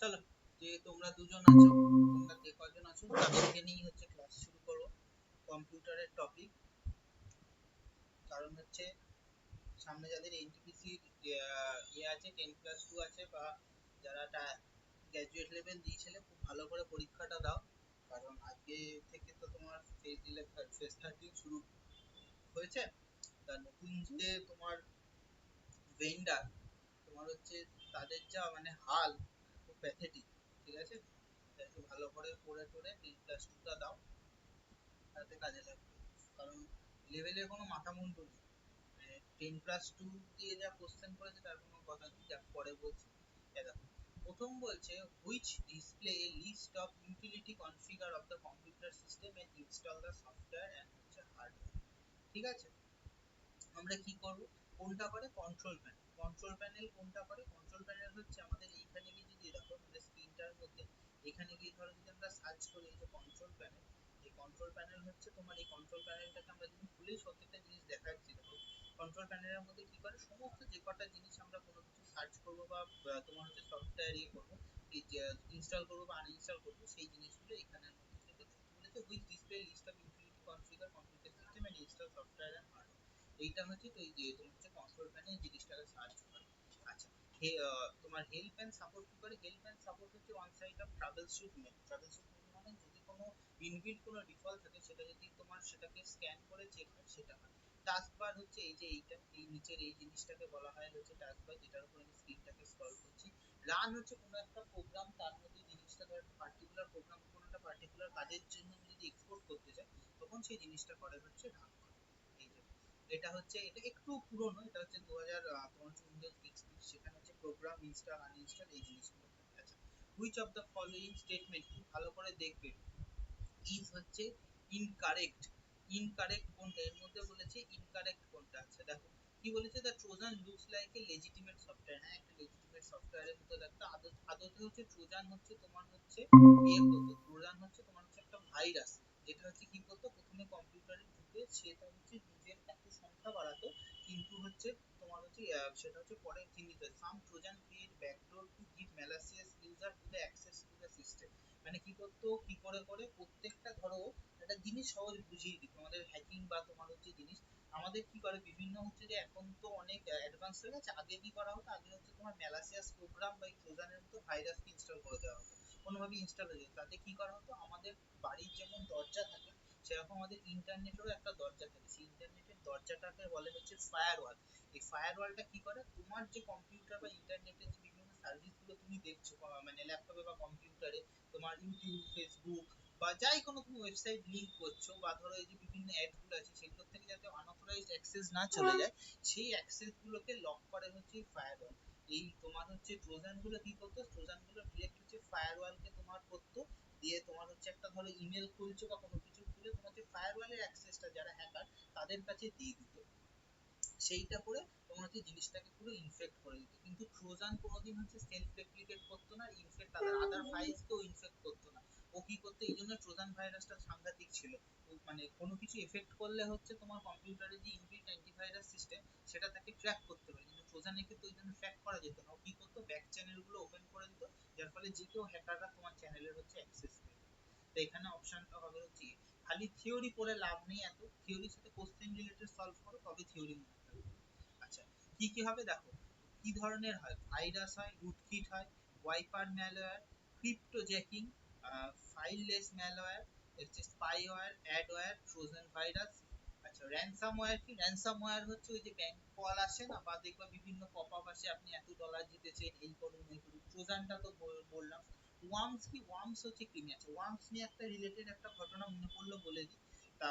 চলো, যে তোমরা দুজন আছো, তোমরা যে কজন আছো তাদেরকে নিয়ে হচ্ছে ক্লাস শুরু করো কম্পিউটারের টপিক। কারণ হচ্ছে সামনে যাদের এনটিপিসি ইয়ে আছে, 10+2 আছে, বা যারা গ্র্যাজুয়েট লেভেল দিয়েছিলে, খুব ভালো করে পরীক্ষাটা দাও। কারণ আজকে থেকে তো তোমার ফেজ 13 শুরু হয়েছে। তা নতুন যে তোমার ভেন্ডার, তোমার হচ্ছে তাদের যা মানে হাল, খুব প্যাথেটিক। ঠিক আছে, একটু ভালো করে পড়ে টোরে 10+2টা দাও, তাতে কাজে লাগবে। কারণ লেভেলের কোনো মাথা মুন্ডু নেই, 10+2 দিয়ে যা কোশ্চেন করেছে তার কোনো কথা নেই। যা পরে বলছি, দেখো প্রথম বলছে which display a list of utility configure of the computer system and install the software and হচ্ছে হার্ডওয়্যার। ঠিক আছে, আমরা কি করব, কোনটা করে কন্ট্রোল প্যানেল। কন্ট্রোল প্যানেল কোনটা করে, কন্ট্রোল প্যানেল হচ্ছে আমাদের এইখানে গিয়ে যদি দেখো আমাদের স্ক্রিনটার মধ্যে, এখানে গিয়ে ধরো যদি আমরা সার্চ করি এই যে কন্ট্রোল প্যানেল, এই কন্ট্রোল প্যানেল হচ্ছে তোমার, এই কন্ট্রোল প্যানেলটাকে আমরা যদি খুলেই প্রত্যেকটা জিনিস দেখাচ্ছি। দেখো কন্ট্রোল প্যানেলের মধ্যে কি করে, সমস্ত যে কটা জিনিস আমরা কোনো কিছু সার্চ করব বা তোমার হচ্ছে সফটওয়্যার ইয়ে করব, এই যে ইনস্টল করব বা আনইনস্টল করব, সেই জিনিসগুলো এখানের মধ্যে থেকে বলেছে which display list of utility configure computer system and install software and hardware. এইটা হচ্ছে তো এই যে তোমার হচ্ছে কন্ট্রোল প্যানেল জিনিসটাকে সার্চ করে। আচ্ছা, তোমার হেল্প এন্ড সাপোর্ট কি করে, হেল্প এন্ড সাপোর্ট হচ্ছে one side of travel shoot menu. Travel shoot menu মানে যদি কোনো ইনবিল্ট কোনো ডিফল্ট থাকে, সেটা যদি তোমার সেটাকে স্ক্যান করে চেক হয়, সেটা হয়। টাস্ক বার হচ্ছে এই যে এইটা, এই নিচের এই জিনিসটাকে বলা হয় হচ্ছে টাস্ক বার, যেটার উপর আমি স্ক্রিনটাকে স্ক্রল করছি। রান হচ্ছে কোনো একটা প্রোগ্রাম, তার মধ্যে জিনিসটা ধর একটা পার্টিকুলার প্রোগ্রাম, কোনো একটা পার্টিকুলার কাজের জন্য আমি যদি এক্সপোর্ট করতে চাই, তখন সেই জিনিসটা করে হচ্ছে রান করা। এই যে এটা হচ্ছে, এটা একটু পুরনো, এটা হচ্ছে 2000 তোমার হচ্ছে উইন্ডোজ এক্সপি, সেখানে হচ্ছে প্রোগ্রাম ইনস্টল আনইনস্টল এই জিনিসগুলো থাকে। আচ্ছা, which of the following statement, খুব ভালো করে দেখবে, ইজ হচ্ছে ইনকারেক্ট। ইনকারেক্ট কোনটা, এর মধ্যে বলেছে ইনকারেক্ট কোনটা। আচ্ছা দেখো কি বলেছে, the Trojan looks like a legitimate software. হ্যাঁ, একটা লেজিটিমেট সফটওয়্যারের মতো দেখতে, আদতে হচ্ছে ট্রোজান হচ্ছে তোমার হচ্ছে ইয়ে করতো, ট্রোজান হচ্ছে তোমার হচ্ছে একটা ভাইরাস, যেটা হচ্ছে কি করতো, প্রথমে কম্পিউটারে ঢুকে সেটা হচ্ছে নিজের এত সংখ্যা বাড়াতো, কিন্তু হচ্ছে তোমার হচ্ছে সেটা হচ্ছে পরে চিহ্নিত some Trojan create backdoor to give malicious user to the access to the system. মানে কি করতো, কি করে করে প্রত্যেকটা ধরো একটা জিনিস সহজ বুঝিয়ে দিত আমাদের হ্যাকিং বা তোমার হচ্ছে জিনিস। আমাদের কি করে বিভিন্ন হচ্ছে যে এখন তো অনেক অ্যাডভান্স হয়ে গেছে, আগে কি করা হতো, আগে হচ্ছে তোমার ম্যালাসিয়াস প্রোগ্রাম বা ট্রোজানের মতো ভাইরাস ইনস্টল করে দেওয়া হতো, কোনোভাবে ইনস্টল হয়ে যেত। তাতে কি করা হতো, আমাদের বাড়ির যেমন দরজা থাকে, সেরকম আমাদের ইন্টারনেটেরও একটা দরজা থাকে, সেই ইন্টারনেটের দরজাটাকে বলে হচ্ছে ফায়ারওয়াল। এই ফায়ারওয়ালটা কি করে, তোমার যে কম্পিউটার বা ইন্টারনেটের যে বিভিন্ন সার্ভিস গুলো তুমি দেখছো মানে ল্যাপটপে বা কম্পিউটারে, তোমার ইউটিউব, ফেসবুক বা যাই কোনো তুমি ওয়েবসাইট লিংক করছো, বা ধরো এই যে বিভিন্ন অ্যাড গুলো আছে, সেগুলো থেকে যাতে আনঅথরাইজড অ্যাক্সেস না চলে যায়, সেই অ্যাক্সেস গুলোকে লক করে হচ্ছে ফায়ারওয়াল। এই তোমার হচ্ছে ট্রোজান গুলো কি করতো, ট্রোজান গুলো ডিরেক্ট হচ্ছে ফায়ারওয়ালকে তোমার করতো, দিয়ে তোমার হচ্ছে একটা ধরো ইমেল খুলছো বা কোনো কিছু খুলে তোমার যে ফায়ারওয়ালের অ্যাক্সেসটা যারা হ্যাকার তাদের কাছে দিয়ে দিত, সেইটা করে তোমার হচ্ছে জিনিসটাকে পুরো ইনফেক্ট করে দিত। কিন্তু ট্রোজান কোনোদিন হচ্ছে সেলফ রেপ্লিকেট করতো না, ইনফেক্ট আদার ফাইলস কেও ইনফেক্ট করতো না। ও কি করতো, এই জন্য ট্রোজান ভাইরাসটা সাংঘাতিক ছিল। ও মানে কোনো কিছু এফেক্ট করলে হচ্ছে তোমার কম্পিউটারে যে ইনবিল্ট অ্যান্টিভাইরাস সিস্টেম, সেটা তাকে ট্র্যাক করতে পারে, কিন্তু ট্রোজানের ক্ষেত্রে ওই জন্য ট্র্যাক করা যেত না। ও কি করতো, ব্যাক চ্যানেল গুলো ওপেন করে দিত, যার ফলে যে কেউ হ্যাকাররা তোমার চ্যানেলের হচ্ছে অ্যাক্সেস পেয়ে যেত। তো এখানে অপশনটা হবে হচ্ছে, খালি থিওরি পড়ে লাভ নেই, এত থিওরির সাথে কোশ্চেন রিলেটেড সলভ করো, তবে থিওরি মনে থাকবে। আচ্ছা, কি কি হবে দেখো, কি ধরনের হয়, ভাইরাস হয়, রুটকিট হয়, wiper malware, crypto jacking, ফাইললেস malware, হচ্ছে স্পাইওয়্যার, অ্যাডওয়্যার, ট্রোজান ভাইরাস। আচ্ছা, র্যানসামওয়্যার কি, র্যানসামওয়্যার হচ্ছে ওই যে ব্যাংক কল আসে না, বা দেখবা বিভিন্ন পপ আপ আসে, আপনি এত ডলার জিতেছেন, এই করুন এই করুন। ট্রোজানটা তো বললাম। ওয়ার্মস কি, ওয়ার্মস হচ্ছে কৃমি। আছে ওয়ার্মস নিয়ে একটা রিলেটেড একটা ঘটনা মনে পড়লো বলে দিই। তা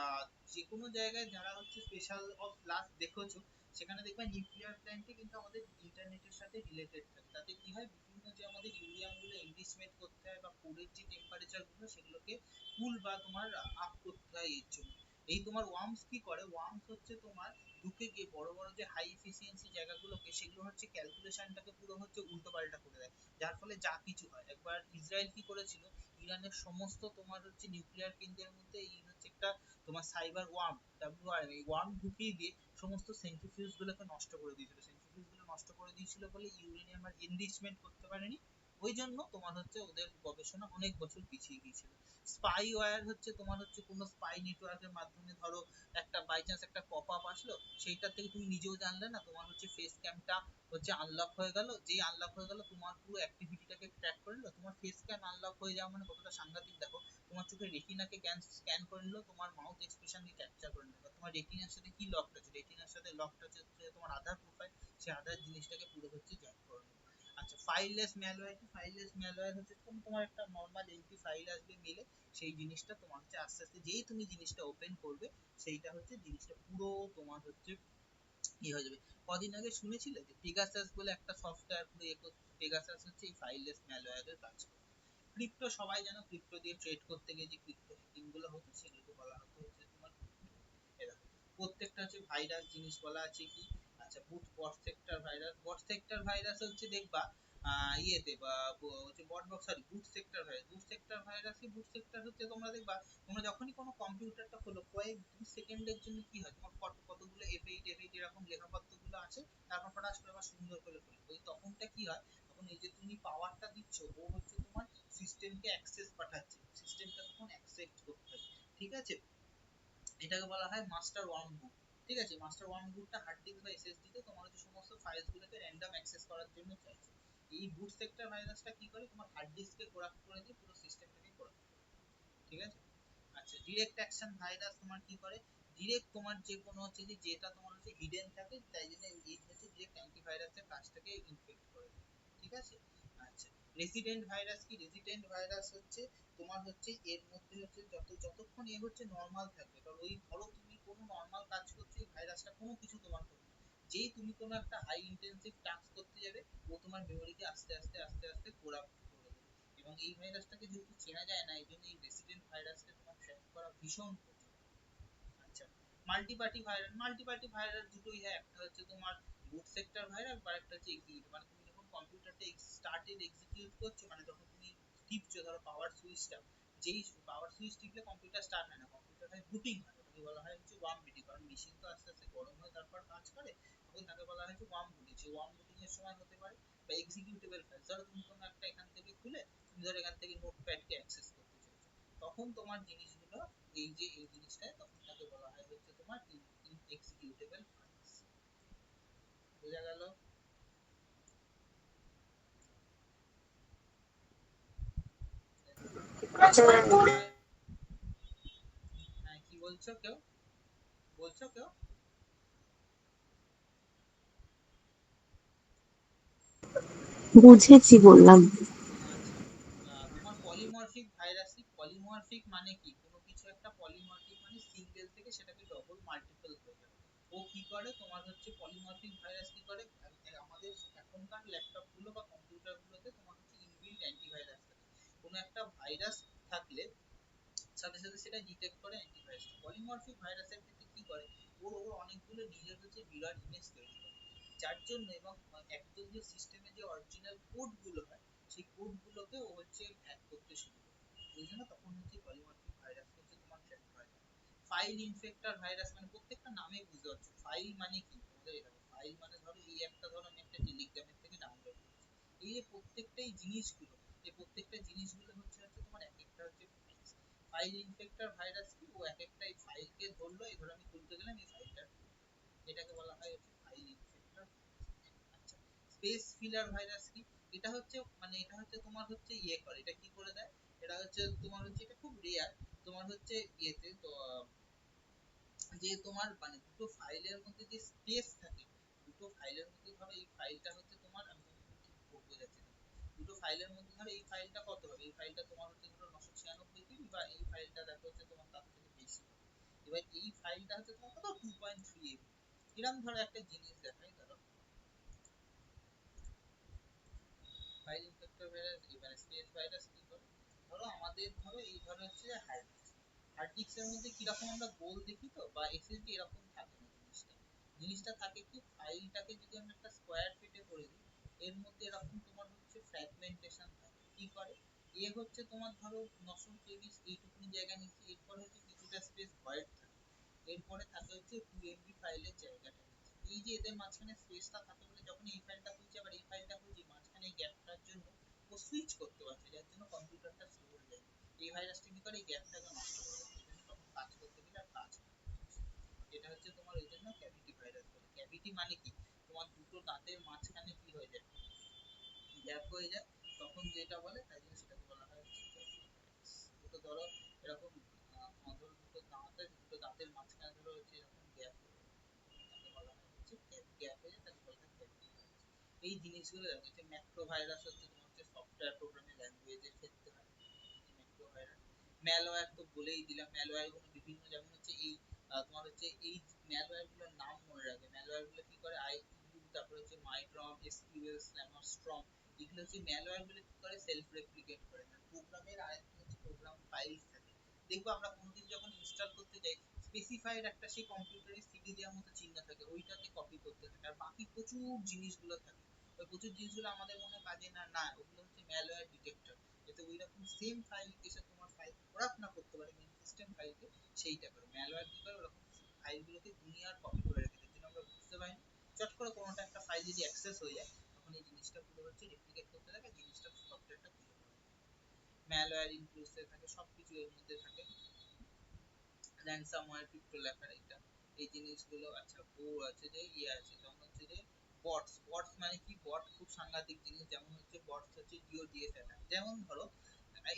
যে কোনো জায়গায় যারা হচ্ছে স্পেশাল অফ ক্লাস দেখেছো, সেখানে দেখবে নিউক্লিয়ার প্ল্যান্টে কিন্তু আমাদের ইন্টারনেটের সাথে রিলেটেড থাকে। তাতে কি হয়, বিভিন্ন যে আমাদের ইউরিয়াম গুলো এন্টিসমেট করতে হয় বা কোরের যে টেম্পারেচার গুলো, সেগুলোকে কুল বা তোমার আপ করতে হয় এর জন্য। এই তোমার ওয়ার্মস কি করে, ওয়ার্মস হচ্ছে তোমার ঢুকে গিয়ে বড় বড় যে হাই এফিসিয়েন্সি জায়গাগুলোকে, সেগুলো হচ্ছে ক্যালকুলেশনটাকে পুরো হচ্ছে উল্টো পাল্টা করে দেয়, যার ফলে যা কিছু হয়। একবার ইসরায়েল কি করেছিল, ইরানের সমস্ত তোমার হচ্ছে নিউক্লিয়ার কেন্দ্রের মধ্যে এই হচ্ছে একটা তোমার সাইবার ওয়ার্ম, WRM, এই ওয়ার্ম ঢুকিয়ে দিয়ে সমস্ত সেন্ট্রিফিউজ গুলোকে নষ্ট করে দিয়েছিল। সেন্ট্রিফিউজ গুলো নষ্ট করে দিয়েছিল বলে ইউরেনিয়াম আর এনরিচমেন্ট করতে পারেনি, ওই জন্য তোমার হচ্ছে ওদের গবেষণা অনেক বছর পিছিয়ে গিয়েছিল। স্পাই ওয়্যার হচ্ছে তোমার হচ্ছে কোনো স্পাই নেটওয়ার্কের মাধ্যমে ধরো একটা বাই চান্স একটা পপ আপ আসলো, সেইটা থেকে তুমি নিজেও জানলে না, তোমার হচ্ছে ফেস ক্যামটা হচ্ছে আনলক হয়ে গেল, যেই আনলক হয়ে গেল তোমার পুরো অ্যাক্টিভিটিটাকে ট্র্যাক করে নিল। তোমার ফেস ক্যাম আনলক হয়ে যাওয়া মানে কতটা সাংঘাতিক দেখো, তোমার চোখের রেটিনাকে স্ক্যান করে নিল, তোমার মাউথ এক্সপ্রেশনকে ক্যাপচার করে নিল, তোমার রেটিনার সাথে কি লকড আছে, রেটিনার সাথে লকড আছে তোমার আধার প্রোফাইল, সেই আধার জিনিসটাকে পুরো হচ্ছে জয়েন করে নিল। আচ্ছা, ফাইললেস ম্যালওয়্যার কি? ফাইললেস ম্যালওয়্যার হচ্ছে তোমার একটা নরমাল এমপি ফাইল আসবে মেলে, সেই জিনিসটা তোমার হচ্ছে আস্তে আস্তে যেই তুমি জিনিসটা ওপেন করবে, সেইটা হচ্ছে জিনিসটা পুরো তোমার হচ্ছে কি হয়ে যাবে। কদিন আগে শুনেছিলে যে পেগাসাস বলে একটা সফটওয়্যার পুরো পেগাসাস হচ্ছে এই ফাইললেস ম্যালওয়্যারের কাজ করে। ক্রিপ্টো সবাই জানো, ক্রিপ্টো দিয়ে ট্রেড করতে গিয়ে যে ক্রিপ্টো হ্যাকিং গুলো হতো, সেগুলোকে বলা হতো হচ্ছে তোমার এরা প্রত্যেকটা হচ্ছে ভাইরাস জিনিস বলা আছে কি। আচ্ছা, bot sector virus, bot sector virus হচ্ছে দেখবা ইয়েতে বা হচ্ছে bot box, sorry boot sector virus, boot sector virus কি, বুট সেক্টর হচ্ছে তোমরা দেখবা, তোমরা যখনই কোনো কম্পিউটারটা খোলো কয়েক 2 সেকেন্ডের জন্য কি হয়, তোমার কতগুলো F8 এরকম লেখাপত্রগুলো আছে, তারপর ফটাস করে আবার সুন্দর করে খুলে, ওই তখনটা কি হয়, তখন এই যে তুমি পাওয়ারটা দিচ্ছ, ও হচ্ছে তোমার সিস্টেমকে অ্যাক্সেস পাঠাচ্ছে, সিস্টেমটা তখন অ্যাকসেপ্ট করতে হবে। ঠিক আছে, এটাকে বলা হয় মাস্টার ওয়ার্ম বুট। ঠিক আছে, মাস্টার ওয়ার্ম বুটটা হার্ড ডিস্ক বা এসএসডি তে তোমার হচ্ছে সমস্ত ফাইলস গুলোকে র্যান্ডম অ্যাক্সেস করার জন্য চাইছে। এই বুট সেক্টর ভাইরাসটা কি করে, তোমার হার্ড ডিস্ককে করাপ্ট করে দিয়ে পুরো সিস্টেমটাকে করাপ্ট করে। ঠিক আছে। আচ্ছা, ডিরেক্ট অ্যাকশন ভাইরাস তোমার কি করে, ডিরেক্ট তোমার যে কোনো হচ্ছে যে যেটা তোমার হচ্ছে হিডেন থাকে, তাই জন্য এই হচ্ছে ডিরেক্ট অ্যান্টিভাইরাসের কাজটাকে ইনফেক্ট করে দেয়। ঠিক আছে। আচ্ছা, রেসিডেন্ট ভাইরাস কি, রেসিডেন্ট ভাইরাস হচ্ছে তোমার হচ্ছে এর মধ্যে হচ্ছে যতক্ষণ এ হচ্ছে নরমাল থাকবে, কারণ ওই ধরো তুমি কোনো নরমাল কাজ করছো, এই ভাইরাসটা কোনো কিছু তোমার করবে না। যেই তুমি কোনো একটা হাই ইন্টেন্সিভ টাস্ক করতে যাবে, ও তোমার মেমোরিকে আস্তে আস্তে আস্তে আস্তে কোরাপ্ট করে দেবে। এবং এই ভাইরাসটাকে যেহেতু চেনা যায় না, এই জন্য এই রেসিডেন্ট ভাইরাসকে তোমার ট্র্যাক করা ভীষণ কঠিন। আচ্ছা, মাল্টিপার্টি ভাইরাস, মাল্টিপার্টি ভাইরাস দুটোই হয়, একটা হচ্ছে তোমার বুট সেক্টর ভাইরাস, আর একটা হচ্ছে এক্সিকিউট, মানে তুমি যখন কম্পিউটারটা স্টার্টেড এক্সিকিউট করছো, মানে যখন তুমি টিপছো ধরো পাওয়ার সুইচটা, যেই পাওয়ার সুইচ টিপলে কম্পিউটার স্টার্ট হয় না, কম্পিউটার হয় বুটিং হয়, ওটাকে বলা হয় হচ্ছে ওয়ার্ম বুটিং, কারণ মেশিন তো আস্তে আস্তে গরম হয় তারপর কাজ করে, তখন তাকে বলা হয় যে ওয়ার্ম বুটিং। সেই ওয়ার্ম বুটিং এর সময় হতে পারে বা এক্সিকিউটেবল ফাইল, ধরো তুমি কোনো একটা এখান থেকে খুলে তুমি ধরো এখান থেকে নোটপ্যাডকে অ্যাক্সেস করতে চাইছো, তখন তোমার জিনিসগুলো এই যে এই জিনিসটা, তখন তাকে বলা হয় হচ্ছে তোমার এক্সিকিউটেবল ফাইলস। বোঝা গেল? হ্যাঁ, কি বলছো কেউ, বলছো কেউ? বুঝেছি বললাম। আচ্ছা, তোমার পলিমরফিক ভাইরাস কি, পলিমরফিক মানে কি, কোনো কিছু একটা পলিমরফিক মানে সিঙ্গেল থেকে সেটাকে ডবল মাল্টিপল হয়ে যাবে। ও কি করে তোমার হচ্ছে পলিমরফিক ভাইরাস কি করে, আমাদের এখনকার ল্যাপটপ গুলো বা কম্পিউটার গুলোতে তোমার হচ্ছে ইনবিল্ট অ্যান্টিভাইরাস থাকে, কোনো একটা ভাইরাস থাকলে সাথে সাথে সেটা ডিটেক্ট করে অ্যান্টিভাইরাস। পলিমরফিক ভাইরাসের ক্ষেত্রে কি করে, ওর অনেকগুলো নিজের হচ্ছে মিরর ইমেজ তৈরি করে, যার জন্য এবং একদম যে সিস্টেমে যে অরিজিনাল কোড গুলো হয়, সেই কোড গুলোকে ও হচ্ছে হ্যাক করতে শুরু করে। ওই জন্য তখন হচ্ছে পলিমরফিক ভাইরাস হচ্ছে তোমার ট্র্যাক করা যায়। ফাইল ইনফেক্টর ভাইরাস, মানে প্রত্যেকটা নামে বুঝতে পারছো ফাইল মানে কি, তোমাদের এটা ফাইল মানে ধরো এই একটা, ধরো আমি একটা টেলিগ্রামের থেকে ডাউনলোড করেছি, এই যে প্রত্যেকটাই জিনিসগুলো, এই প্রত্যেকটা জিনিসগুলো হচ্ছে হচ্ছে তোমার এক একটা হচ্ছে ফাইল ইনফেক্টর ভাইরাস কি, ও এক একটা এই ফাইলকে ধরলো, এই ধরো আমি খুলতে গেলাম এই ফাইলটা, এটাকে বলা হয় হচ্ছে ফাইল ইনফেক্টর। আচ্ছা, স্পেস ফিলার ভাইরাস কি, এটা হচ্ছে মানে এটা হচ্ছে তোমার হচ্ছে ইয়ে করে, এটা কি করে দেয়, এটা হচ্ছে তোমার হচ্ছে এটা খুব রেয়ার, তোমার হচ্ছে ইয়েতে তো যে তোমার মানে দুটো ফাইলের মধ্যে যে স্পেস থাকে, দুটো ফাইলের মধ্যে ধরো এই ফাইলটা হচ্ছে তোমার, আমি তোমাকে ঠিক বোঝাচ্ছি না, দুটো ফাইলের মধ্যে ধরো এই ফাইলটা কত হবে, এই ফাইলটা তোমার হচ্ছে ধরো 996 বা এই ফাইলটা দেখো হচ্ছে তোমার তার থেকে বেশি হবে, এবার এই ফাইলটা হচ্ছে তোমার কত 2.3 এমবি, এরকম ধরো একটা জিনিস দেখাই, ধরো ফাইল ইনফেক্টর ভাইরাস, এবারে স্পেস ভাইরাস কি করে, ধরো আমাদের ধরো এই ধরো হচ্ছে হার্ড ডিস্ক, হার্ডডিস্ক এর মধ্যে কিরকম আমরা গোল দেখি তো বা এসএসডি এরকম থাকে না জিনিসটা। জিনিসটা থাকে কি ফাইলটাকে যদি আমরা একটা স্কোয়ার ফিটে করে দিই এর মধ্যে এরকম তোমার হচ্ছে ফ্র্যাগমেন্টেশন থাকে। কি করে এ হচ্ছে তোমার ধরো 923 এইটুকুনি জায়গা নিচ্ছে, এরপর হচ্ছে কিছুটা স্পেস ভয়েড থাকে, এরপরে থাকে হচ্ছে 2 MB ফাইলের জায়গাটা নিচ্ছে। এই যে এদের মাঝখানে স্পেসটা থাকে বলে যখন এই ফাইলটা খুলছে আবার এই ফাইলটা খুলছে মাঝখানে এই গ্যাপটার জন্য ও সুইচ করতে পারছে, যার জন্য কম্পিউটারটা স্লো হয়ে যায়। এই ভাইরাসটা কি করে এই গ্যাপটাকে নষ্ট করে দেয়, এই জন্য তখন কাজ করতে গেলে আর কাজ হয় না। এটা হচ্ছে তোমার ওই জন্য ক্যাভিটি ভাইরাস বলে। ক্যাভিটি মানে কি তোমার দুটো দাঁতের মাঝখানে কি হয়ে যায়, গ্যাপ হয়ে যায়, তখন যেটা বলে তাই জন্য সেটাকে বলা হয় হচ্ছে ক্যাভিটি ভাইরাস। দুটো ধরো এরকম ধরো দুটো দাঁত আছে, দুটো দাঁতের মাঝখানে ধরো হচ্ছে এরকম গ্যাপ হয়ে যায়, তাকে বলা হয় হচ্ছে গ্যাপ হয়ে যায়, তাকে বলা হয় ক্যাভিটি ভাইরাস। এই জিনিসগুলো দেখা যাচ্ছে। ম্যাক্রো ভাইরাস হচ্ছে তোমার হচ্ছে সফটওয়্যার প্রোগ্রামিং ল্যাঙ্গুয়েজের ক্ষেত্রে হয় ম্যাক্রো ভাইরাস। ম্যালওয়্যার তো বলেই দিলাম, ম্যালওয়্যার গুলো বিভিন্ন, যেমন হচ্ছে এই তোমার হচ্ছে এই ম্যালওয়্যার গুলোর নাম মনে রাখবে। ম্যালওয়্যার গুলো কি করে আইকিউ, তারপর হচ্ছে মাইড্রম, এসকিউএল, স্ল্যামারস্ট্রম, এগুলো হচ্ছে ম্যালওয়্যার গুলো কি করে সেলফ রেপ্লিকেট করে। মানে প্রোগ্রামের আরেকটা হচ্ছে প্রোগ্রাম ফাইলস থাকে। দেখবো আমরা কোনো কিছু যখন ইনস্টল করতে যাই স্পেসিফাইড একটা সেই কম্পিউটারে সিডি দেওয়ার মতো চিহ্ন থাকে, ওইটাতে কপি করতে থাকে, আর বাকি প্রচুর জিনিসগুলো থাকে। ওই প্রচুর জিনিসগুলো আমাদের মনে কাজে না, না ওগুলো হচ্ছে ম্যালওয়্যার ডিটেক্টর, যাতে ওই রকম সেম ফাইল এসে তোমার ফাইল খারাপ না করতে পারে মেইন সিস্টেম ফাইলকে, সেইটা করে ম্যালওয়্যার কি করে ওরকম ফাইলগুলোকে দুনিয়ার কপি করে রেখে দেয়, যেন আমরা বুঝতে পারি না। চট করে কোনোটা একটা ফাইল যদি অ্যাক্সেস হয়ে যায় তখন এই জিনিসটা পুরো হচ্ছে রেপ্লিকেট করতে থাকে, জিনিসটা সফটওয়্যারটা খুলে পড়ে। ম্যালওয়্যার ইনক্লুসিভ থাকে, সবকিছু এর মধ্যে থাকে। র্যানসামওয়্যার, ক্রিপ্টো ল্যাকার, এটা এই জিনিসগুলো। আচ্ছা ও আছে যে ইয়ে আছে তখন হচ্ছে যে বটস। বটস মানে কি, বট খুব সাংঘাতিক জিনিস। যেমন হচ্ছে বটস হচ্ছে ডিওডিএস অ্যাটাক। যেমন ধরো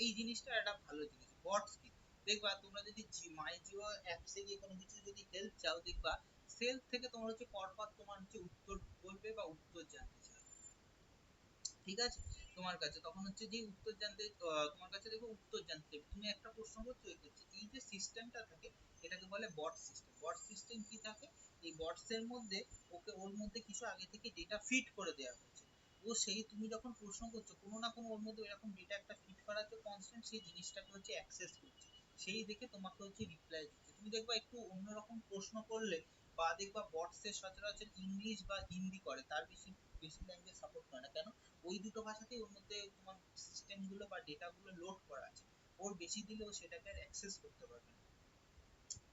এই জিনিসটা একটা ভালো জিনিস। বটস কি দেখবা তোমরা যদি মাই জিও অ্যাপসে গিয়ে কোনো কিছু যদি হেল্প চাও দেখবা সেলফ থেকে তোমার হচ্ছে পরপর তোমার হচ্ছে উত্তর বলবে বা উত্তর জানতে চাও, ঠিক আছে তোমার কাছে, তখন হচ্ছে যে উত্তর জানতে তোমার কাছে দেখো উত্তর জানতে চাইবে, তুমি একটা প্রশ্ন করছো এই করছে, এই যে সিস্টেমটা থাকে এটাকে বলে বট সিস্টেম। বট সিস্টেম কি থাকে, এই বটস এর মধ্যে ওকে ওর মধ্যে কিছু আগে থেকে ডেটা ফিড করে দেওয়া হয়েছে। ও সেই তুমি যখন প্রশ্ন করছো কোনো না কোনো ওর মধ্যে এরকম ডেটা একটা ফিড করা আছে কনস্ট্যান্ট, সেই জিনিসটাকে হচ্ছে অ্যাক্সেস করছে, সেই দেখে তোমাকে হচ্ছে রিপ্লাই দিচ্ছে। তুমি দেখবা একটু অন্যরকম প্রশ্ন করলে বা দেখবা বটস এর সচরাচর ইংলিশ বা হিন্দি করে, তার বেশি বেশি ল্যাঙ্গুয়েজ সাপোর্ট করে না। কেন, ওই দুটো ভাষাতেই ওর মধ্যে তোমার সিস্টেম গুলো বা ডেটা গুলো লোড করা আছে, ওর বেশি দিলেও সেটাকে অ্যাক্সেস করতে পারবে না,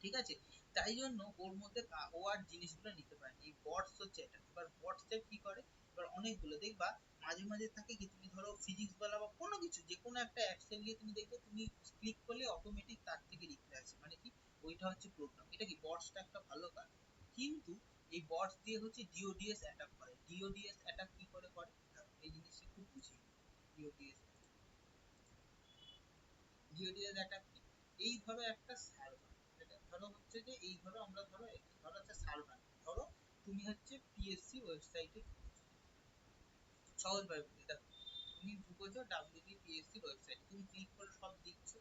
ঠিক আছে। তাই জন্য ওর মধ্যে ও আর জিনিসগুলো নিতে পারে। এই বটস হচ্ছে এটা। এবার বটস এর কি করে, এবার অনেকগুলো দেখবা মাঝে মাঝে থাকে কি, তুমি ধরো ফিজিক্স বলা বা কোনো কিছু যে কোনো একটা অ্যাপস এ গিয়ে তুমি দেখবে তুমি ক্লিক করলে অটোমেটিক তার থেকে রিপ্লাই আসে, মানে কি ওইটা হচ্ছে প্রোগ্রাম। এটা কি বটসটা একটা ভালো কাজ, কিন্তু এই বটস দিয়ে হচ্ছে ডিওডিএস অ্যাটাক করে। ডিওডিএস অ্যাটাক কি করে করে এই জিনিসটা একটু বুঝিয়ে ডিওডিএস। ডিওডিএস অ্যাটাক কি, এই ধরো একটা সার্ভার, এটা ধরো হচ্ছে যে এই ধরো আমরা ধরো ধরো একটা সার্ভার, ধরো তুমি হচ্ছে পিএসসি ওয়েবসাইটে সহজভাবে বলি দেখো, তুমি ঢুকেছো WBPSC ওয়েবসাইট, তুমি ক্লিক করে সব দিচ্ছো।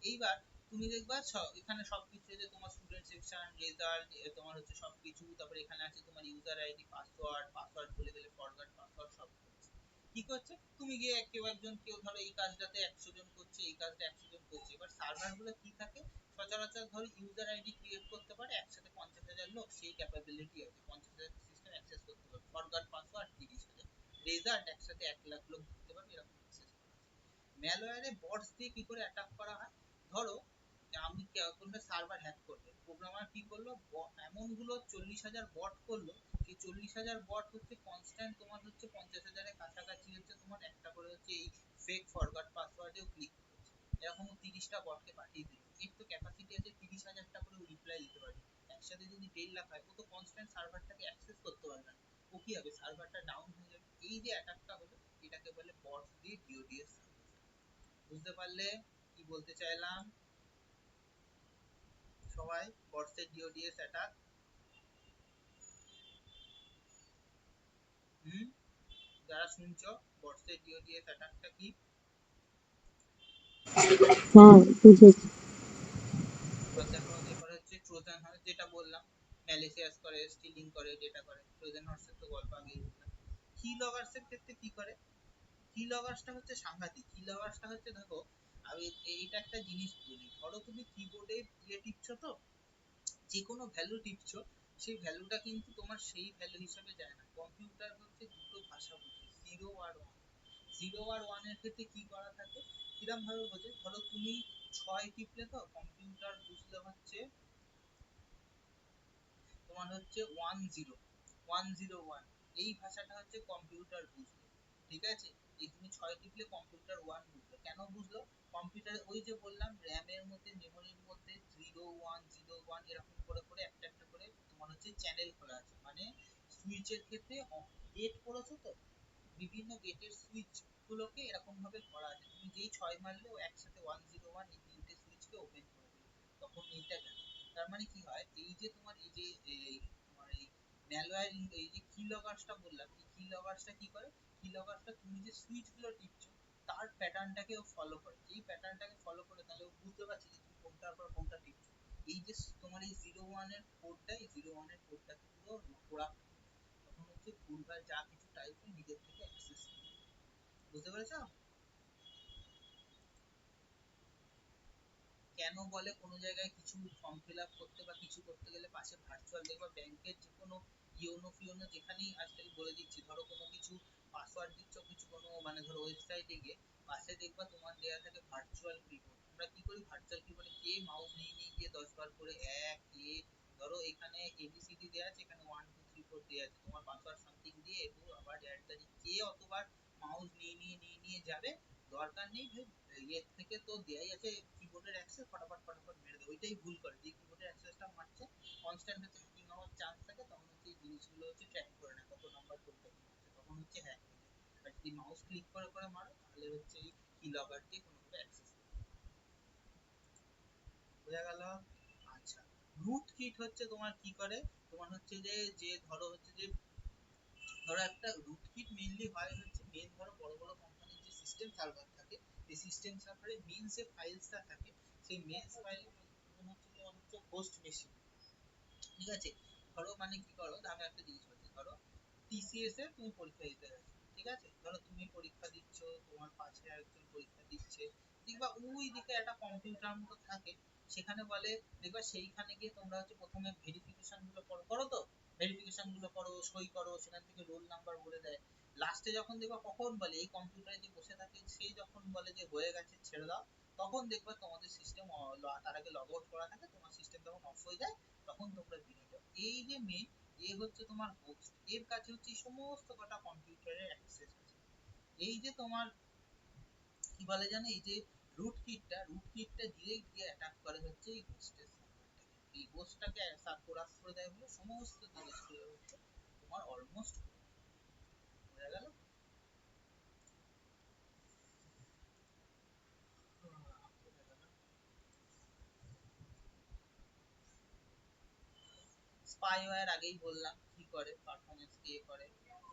এইবার তুমি দেখবা এখানে সবকিছু যে তোমার স্টুডেন্ট সেকশন, রেজাল্ট, তোমার হচ্ছে সবকিছু, তারপরে এখানে আছে তোমার ইউজার আইডি, পাসওয়ার্ড, পাসওয়ার্ড ভুলে গেলে ফরগট পাসওয়ার্ড, সব করছে। কি করছে, তুমি গিয়ে কেউ একজন, কেউ ধরো এই কাজটাতে 100 জন করছে, এই কাজটা 100 জন করছে। এবার সার্ভার গুলো কি থাকে, সচরাচর ধরো ইউজার আইডি ক্রিয়েট করতে পারে একসাথে 50,000 লোক, সেই ক্যাপাবিলিটি আছে, 50,000 সিস্টেম অ্যাক্সেস করতে পারে। ফরগট পাসওয়ার্ড 30,000, রেজাল্ট একসাথে 1 লাখ লোক ধরতে পারবে, এরকম অ্যাক্সেস করা আছে। ম্যালওয়্যারে বটস দিয়ে কি করে অ্যাটাক করা হয়, ধরো আমি কোনটা সার্ভার হ্যাক করবে, প্রোগ্রামার কি করলো এমন গুলো 40,000 বট করলো, সেই 40,000 বট হচ্ছে কনস্ট্যান্ট তোমার হচ্ছে 50,000 এর কাছাকাছি হচ্ছে তোমার একটা করে হচ্ছে এই ফেক ফরগট পাসওয়ার্ডেও ক্লিক করেছে, এরকম 30টা বটকে পাঠিয়ে দিল। এর তো ক্যাপাসিটি আছে 30,000টা করে রিপ্লাই দিতে পারবে, একসাথে যদি 1.5 লাখ হয় ও তো কনস্ট্যান্ট সার্ভারটাকে অ্যাক্সেস করতে পারবে না, ও কি হবে সার্ভারটা ডাউন হয়ে যাবে। এই যে অ্যাটাকটা হলো এটাকে বলে বটস দিয়ে ডিওডিএস। বুঝতে পারলে কি বলতে চাইলাম সবাই, বটসের ডিওডিএস অ্যাটাক। হুম, যারা শুনছো বটসের ডিওডিএস অ্যাটাকটা কি? হ্যাঁ বুঝেছি। এবার দেখো, এবার হচ্ছে ট্রোজান হর্স, যেটা বললাম ম্যালিসিয়াস করে, স্টিলিং করে, ডেটা করে। ট্রোজান হর্সের তো গল্প আগেই বললাম। কি লগার্স এর ক্ষেত্রে কি করে, কি লগার্সটা হচ্ছে সাংঘাতিক। কি লগার্সটা হচ্ছে দেখো আমি এইটা একটা জিনিস বলি, ধরো তুমি কিবোর্ডে ইয়ে টিপছো তো, যে কোনো ভ্যালু টিপছো, সেই ভ্যালুটা কিন্তু তোমার সেই ভ্যালু হিসেবে যায় না। কম্পিউটার হচ্ছে দুটো ভাষা বোঝে, জিরো আর ওয়ান। জিরো আর ওয়ানের ক্ষেত্রে কি করা থাকে, কিরম ভাবে বোঝে, ধরো তুমি 6 টিপলে তো কম্পিউটার বুঝলে হচ্ছে তোমার হচ্ছে 10 এই ভাষাটা হচ্ছে কম্পিউটার বুঝবে। ঠিক আছে, এই তুমি 6 টিপলে কম্পিউটার 1 বুঝলো, কেন বুঝলো, কম্পিউটার ওই যে বললাম র্যামের মধ্যে মেমোরির মধ্যে 0101 এরকম করে করে একটা একটা করে তোমার হচ্ছে চ্যানেল খোলা আছে, মানে সুইচের ক্ষেত্রে গেট করেছো তো, বিভিন্ন গেটের সুইচ গুলোকে এরকম ভাবে করা আছে, তুমি যেই 6 মারলে ও একসাথে 101 এই তিনটে সুইচকে ওপেন করে দিবে, তখন এইটা গেল। তার মানে কি হয়, এই যে তোমার এই যে তোমার এই ম্যালওয়্যার, এই যে কি লগার্সটা বললাম, এই কি লগার্সটা কি করে, কি লগার্সটা তুমি যে সুইচ গুলো টিপছো তার প্যাটার্নটাকে ও ফলো করে, এই প্যাটার্নটাকে ফলো করে তাহলে ও বুঝতে পারছে যে তুমি কোনটার পর কোনটা টিপছো। এই যে তোমার এই 01 এর কোডটা, এই 01 এর কোডটাকে পুরো কোরাপ্ট, তখন হচ্ছে ভুলভাল যা কিছু টাইপ নিজের থেকে অ্যাক্সেস, বুঝতে পেরেছো? কেন বলে কোনো জায়গায় কিছু ফর্ম ফিল আপ করতে বা কিছু করতে গেলে পাশে ভার্চুয়াল, দেখবা ব্যাংকের যে কোনো ইওনো ফিওনো যেখানেই আজকাল বলে দিচ্ছি, ধরো কোনো কিছু পাসওয়ার্ড দিচ্ছ কিছু কোনো মানে ধরো ওয়েবসাইটে গিয়ে পাশে দেখবা তোমার দেয়া থাকে ভার্চুয়াল কিবোর্ড। আমরা কি করি ভার্চুয়াল কিবোর্ডে কে মাউস নিয়ে নিয়ে গিয়ে 10 বার করে এক এ, ধরো এখানে এবিসিডি দেয়া আছে, এখানে 1 2 3 4 দেয়া আছে, তোমার পাসওয়ার্ড সামথিং দিয়ে এবং আবার অ্যাড দ্য কে অতবার মাউস নিয়ে নিয়ে যাবে, দরকার নেই ভাই, ইয়ে থেকে তো দেয়াই আছে কিবোর্ডের অ্যাক্সেস, ফটাফট ফটাফট মেরে দেয়, ওইটাই ভুল করে, যে কিবোর্ডের অ্যাক্সেসটা মারছে কনস্ট্যান্ট হচ্ছে হ্যাকিং হওয়ার চান্স থাকে, তখন হচ্ছে এই জিনিসগুলো হচ্ছে ট্র্যাক করে না কত নাম্বার কোনটা কি মারছে, তখন হচ্ছে হ্যাক হয়ে যায়। আর যদি মাউস ক্লিক করে করে মারো তাহলে হচ্ছে এই কি লগার দিয়ে কোনোভাবে অ্যাক্সেস করবে। বোঝা গেল? আচ্ছা, রুট কিট হচ্ছে তোমার কি করে, তোমার হচ্ছে যে যে ধরো হচ্ছে যে ধরো একটা রুটকিট মেইনলি হয় হচ্ছে মেন, ধরো বড় বড় কোম্পানির যে সিস্টেম সার্ভার থাকে, এই সিস্টেম সার্ভারে মেইন যে ফাইলসটা থাকে, সেই মেইন ফাইল হচ্ছে তোমার হচ্ছে হোস্ট মেশিন। ঠিক আছে, ধরো মানে কি করো, আমি একটা জিনিস বলছি, ধরো টিসিএস এ তুমি পরীক্ষা দিতে যাচ্ছ, ঠিক আছে, ধরো তুমি পরীক্ষা দিচ্ছ, তোমার পাশে একজন পরীক্ষা দিচ্ছে, দেখবা ওই দিকে একটা কম্পিউটার মতো থাকে, সেখানে বলে, দেখবা সেইখানে গিয়ে তোমরা হচ্ছে প্রথমে ভেরিফিকেশন গুলো করো, করো তো, ভেরিফিকেশন গুলো করো, সই করো, সেখান থেকে রোল নাম্বার বলে দেয়, লাস্টে যখন দেখবা কখন বলে এই কম্পিউটারে যে বসে থাকে সেই যখন বলে যে হয়ে গেছে ছেড়ে দাও, তখন দেখবা তোমাদের সিস্টেম তার আগে লগ আউট করা থাকে, তোমার সিস্টেম যখন অফ হয়ে যায় তখন তোমরা বেরিয়ে যাও। এই যে মেন, এ হচ্ছে তোমার হোস্ট, এর কাছে হচ্ছে সমস্ত কটা কম্পিউটারের অ্যাক্সেস আছে। এই যে তোমার কি বলে জানো, এই যে রুট কিটটা ডিরেক্ট গিয়ে অ্যাটাক করে হচ্ছে এই হোস্টের সার্ভারটাকে, এই হোস্টটাকে কোরাপ্ট করে দেয় বলে সমস্ত জিনিসগুলো হচ্ছে তোমার অলমোস্ট, বোঝা গেল? স্পাইওয়্যার আগেই বললাম কি করে, পারফরম্যান্স কে করে,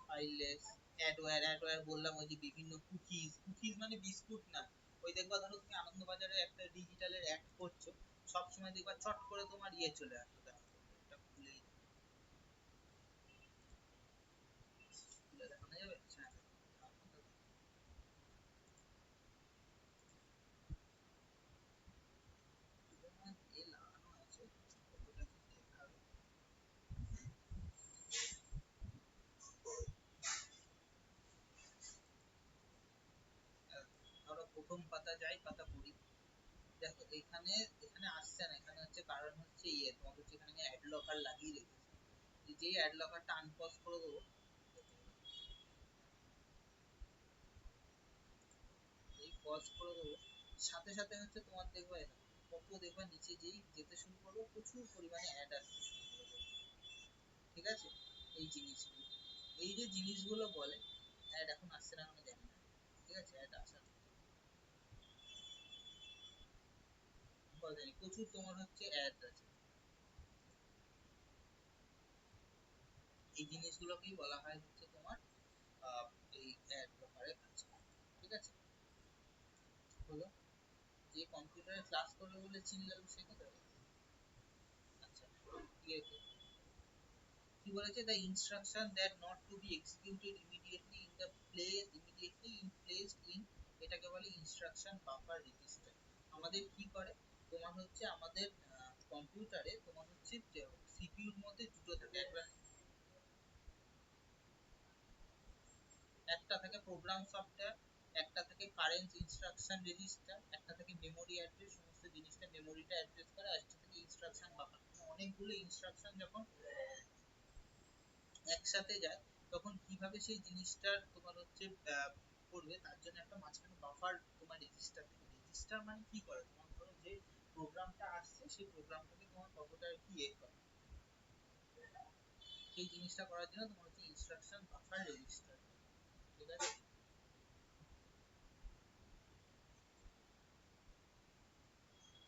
ফাইললেস, অ্যাডওয়্যার বললাম, ওই যে বিভিন্ন কুকিজ মানে বিস্কুট না, ওই দেখবা ধরো তুমি আনন্দবাজারে একটা ডিজিটালের অ্যাড করছো, সব সময় দেখবা চট করে তোমার ইয়ে চলে আসলো, দেখো এটা খুলেই খুলে দেখানো যাবে, হ্যাঁ এ লাগানো আছে, কতটা কি দেখাবে, ধরো প্রথম পাতা যাই পাতা পড়ি, দেখো এখানে এখানে আসছে না, এখানে হচ্ছে কারণ হচ্ছে ইয়ে তোমার হচ্ছে এখানে অ্যাড লকার লাগিয়ে রেখেছে, যেই অ্যাড লকারটা আনপজ করে দেবো, এই পজ করে দেবো, সাথে সাথে হচ্ছে তোমার দেখবে কত দেখবে নিচে যেই যেতে শুরু করবো প্রচুর পরিমাণে অ্যাড আসতে শুরু করে দেবে। ঠিক আছে, এই জিনিসগুলো, এই যে জিনিসগুলো বলে, অ্যাড এখন আসছে না আমি জানি না, ঠিক আছে, অ্যাড আসার কথা জানি, প্রচুর তোমার হচ্ছে অ্যাড আছে, এই জিনিসগুলোকেই বলা হয় হচ্ছে তোমার আহ, এই অ্যাড ব্লকারের কাজ। ঠিক আছে, হলো, যে কম্পিউটারে ক্লাস করবে বলে চিনলাম সে কোথায়, আচ্ছা ঠিক আছে, কি বলেছে, the instruction that not to be executed immediately in the place immediately in placed in, এটাকে বলে ইনস্ট্রাকশন বাফার রেজিস্টার। আমাদের কি করে তোমার হচ্ছে আমাদের কম্পিউটারে তোমার হচ্ছে সিপিইউর মধ্যে দুটো থাকে, একটা থাকে প্রোগ্রাম সফটওয়্যার, একটা থাকে কারেন্ট ইনস্ট্রাকশন রেজিস্টার, একটা থাকে মেমোরি অ্যাড্রেস, সমস্ত জিনিসটা মেমোরিটা অ্যাড্রেস করে, আর একটা থাকে ইনস্ট্রাকশন বাফার। অনেকগুলো ইনস্ট্রাকশন যখন একসাথে যায় তখন কিভাবে সেই জিনিসটার তোমার হচ্ছে করবে, তার জন্য একটা মাঝখানে বাফার তোমার রেজিস্টার থাকে। রেজিস্টার মানে কি করে, তোমার ধরো যে প্রোগ্রামটা আসছে সেই প্রোগ্রামটাকে তোমার কতটা কি করে, সেই জিনিসটা করার জন্য তোমার হচ্ছে ইনস্ট্রাকশন বাফার রেজিস্টার। ঠিক আছে,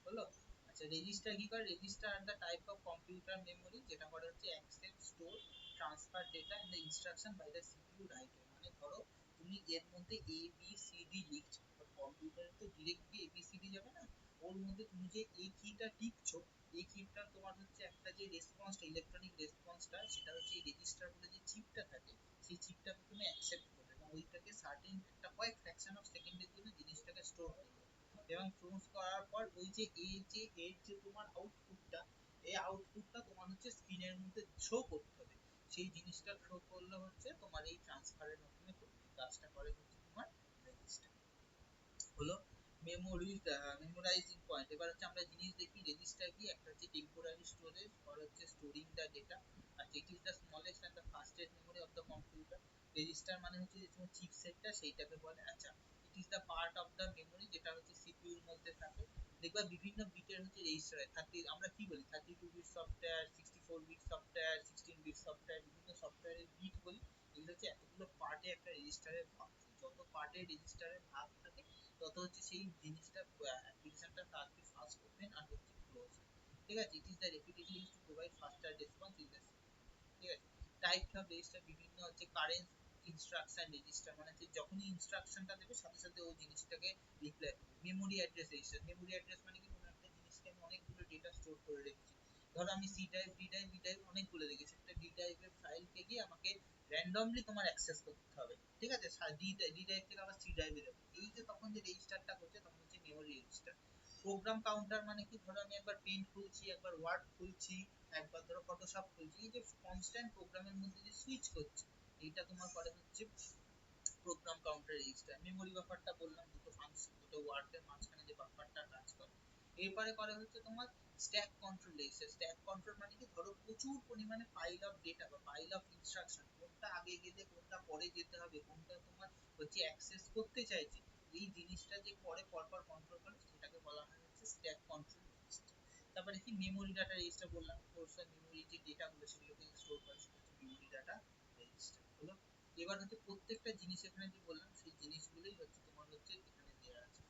হলো? আচ্ছা, রেজিস্টার কি করে? Register are the type of computer memory যেটা করে হচ্ছে access, store, transfer data in the instruction by the CPU writer. মানে ধরো তুমি এর মধ্যে এ বি সি ডি লিখছো, কম্পিউটারে তো direct A B C D যাবে না, ওর মধ্যে তুমি যে এই কিটা টিপছো, এই কিটা তোমার হচ্ছে একটা যে রেসপন্সটা, ইলেকট্রনিক রেসপন্সটা, সেটা হচ্ছে এই রেজিস্টার বলে যে চিপটা থাকে, সেই চিপটাকে তুমি অ্যাকসেপ্ট করবে এবং ওইটাকে সার্টেন একটা কয়েক ফ্র্যাকশন অফ সেকেন্ডের জন্য জিনিসটাকে স্টোর করবে। এবং ক্লোজ করার পর ওই যে এই যে এর যে তোমার আউটপুটটা, এই আউটপুটটা তোমার হচ্ছে স্ক্রিনের মধ্যে শো করতে হবে। সেই জিনিসটা শো করলে হচ্ছে তোমার এই ট্রান্সফারের মাধ্যমে করবে, কাজটা করে হচ্ছে তোমার রেজিস্টার। হলো মেমোরাইজিং পয়েন্ট। এবার হচ্ছে আমরা জিনিস দেখি রেজিস্টার কি, একটা হচ্ছে টেম্পোরারি স্টোরেজ আর হচ্ছে স্টোরিং দা ডেটা, আর it is the smallest and the fastest memory of the computer. Register মানে হচ্ছে যে তোমার চিপসেটটা সেইটাকে বলে। আচ্ছা, it is the part of the memory যেটা হচ্ছে সিপিইউর মধ্যে থাকে। দেখবা বিভিন্ন বিটের হচ্ছে রেজিস্টার হয়, 30 আমরা কি বলি 32 bit software, 64 bit software, 16 bit software, বিভিন্ন সফটওয়্যারের বিট বলি। এগুলো হচ্ছে এতগুলো পার্টে একটা রেজিস্টারের ভাগ থাকে। যত পার্টে রেজিস্টারের ভাগ থাকে তত হচ্ছে সেই জিনিসটা অ্যাপ্লিকেশনটা তাড়াতাড়ি ফাস্ট ওপেন আর হচ্ছে ক্লোজ। ঠিক আছে, it is the repeatedly use to provide faster response in the. ঠিক আছে, টাইপস অফ রেজিস্টার বিভিন্ন হচ্ছে কারেন্ট ইনস্ট্রাকশন রেজিস্টার, মানে হচ্ছে যখনই ইনস্ট্রাকশনটা দেবে সাথে সাথে ওই জিনিসটাকে রিপ্লাই করবে। Memory address register, memory address মানে কি, কোনো একটা জিনিসকে আমি অনেকগুলো ডেটা স্টোর করে রেখেছি, ধরো আমি C drive, D drive, E drive অনেকগুলো রেখেছি, একটা ডি ড্রাইভের ফাইলকে গিয়ে আমাকে র্যান্ডমলি তোমার অ্যাক্সেস করতে হবে। ঠিক আছে, ডি ড্রাইভ থেকে আবার সি ড্রাইভে যাবে, এই যে তখন যে রেজিস্টারটা করছে তখন হচ্ছে মেমোরি রেজিস্টার। প্রোগ্রাম কাউন্টার মানে কি, ধরো আমি একবার পেইন্ট খুলছি, একবার ওয়ার্ড খুলছি, একবার ধরো ফটোশপ খুলছি, এই যে কনস্ট্যান্ট প্রোগ্রামের মধ্যে যে সুইচ করছে, এইটা তোমার করে হচ্ছে প্রোগ্রাম কাউন্টার রেজিস্টার। মেমোরি বাফারটা বললাম, দুটো ফাংশন, দুটো ওয়ার্ডের মাঝখানে যে বাফারটা কাজ করে। এরপরে করে হচ্ছে তোমার stack control register. Stack control মানে কি, ধরো প্রচুর পরিমাণে ফাইল অফ ডেটা বা ফাইল অফ ইনস্ট্রাকশন, কোনটা আগে গেলে কোনটা পরে যেতে হবে, কোনটা তোমার হচ্ছে অ্যাক্সেস করতে চাইছে, এই জিনিসটা যে পরে পরপর কন্ট্রোল করে সেটাকে বলা হয় হচ্ছে স্ট্যাক কন্ট্রোল রেজিস্টার। তারপরে কি মেমোরি ডাটা রেজিস্টার বললাম, কোর্সের মেমোরি যে ডেটাগুলো সেগুলোকে স্টোর করে সেটা হচ্ছে মেমোরি ডাটা রেজিস্টার। হলো, এবার হচ্ছে প্রত্যেকটা জিনিস এখানে যে বললাম সেই জিনিসগুলোই হচ্ছে তোমার হচ্ছে এখানে দেওয়া আছে।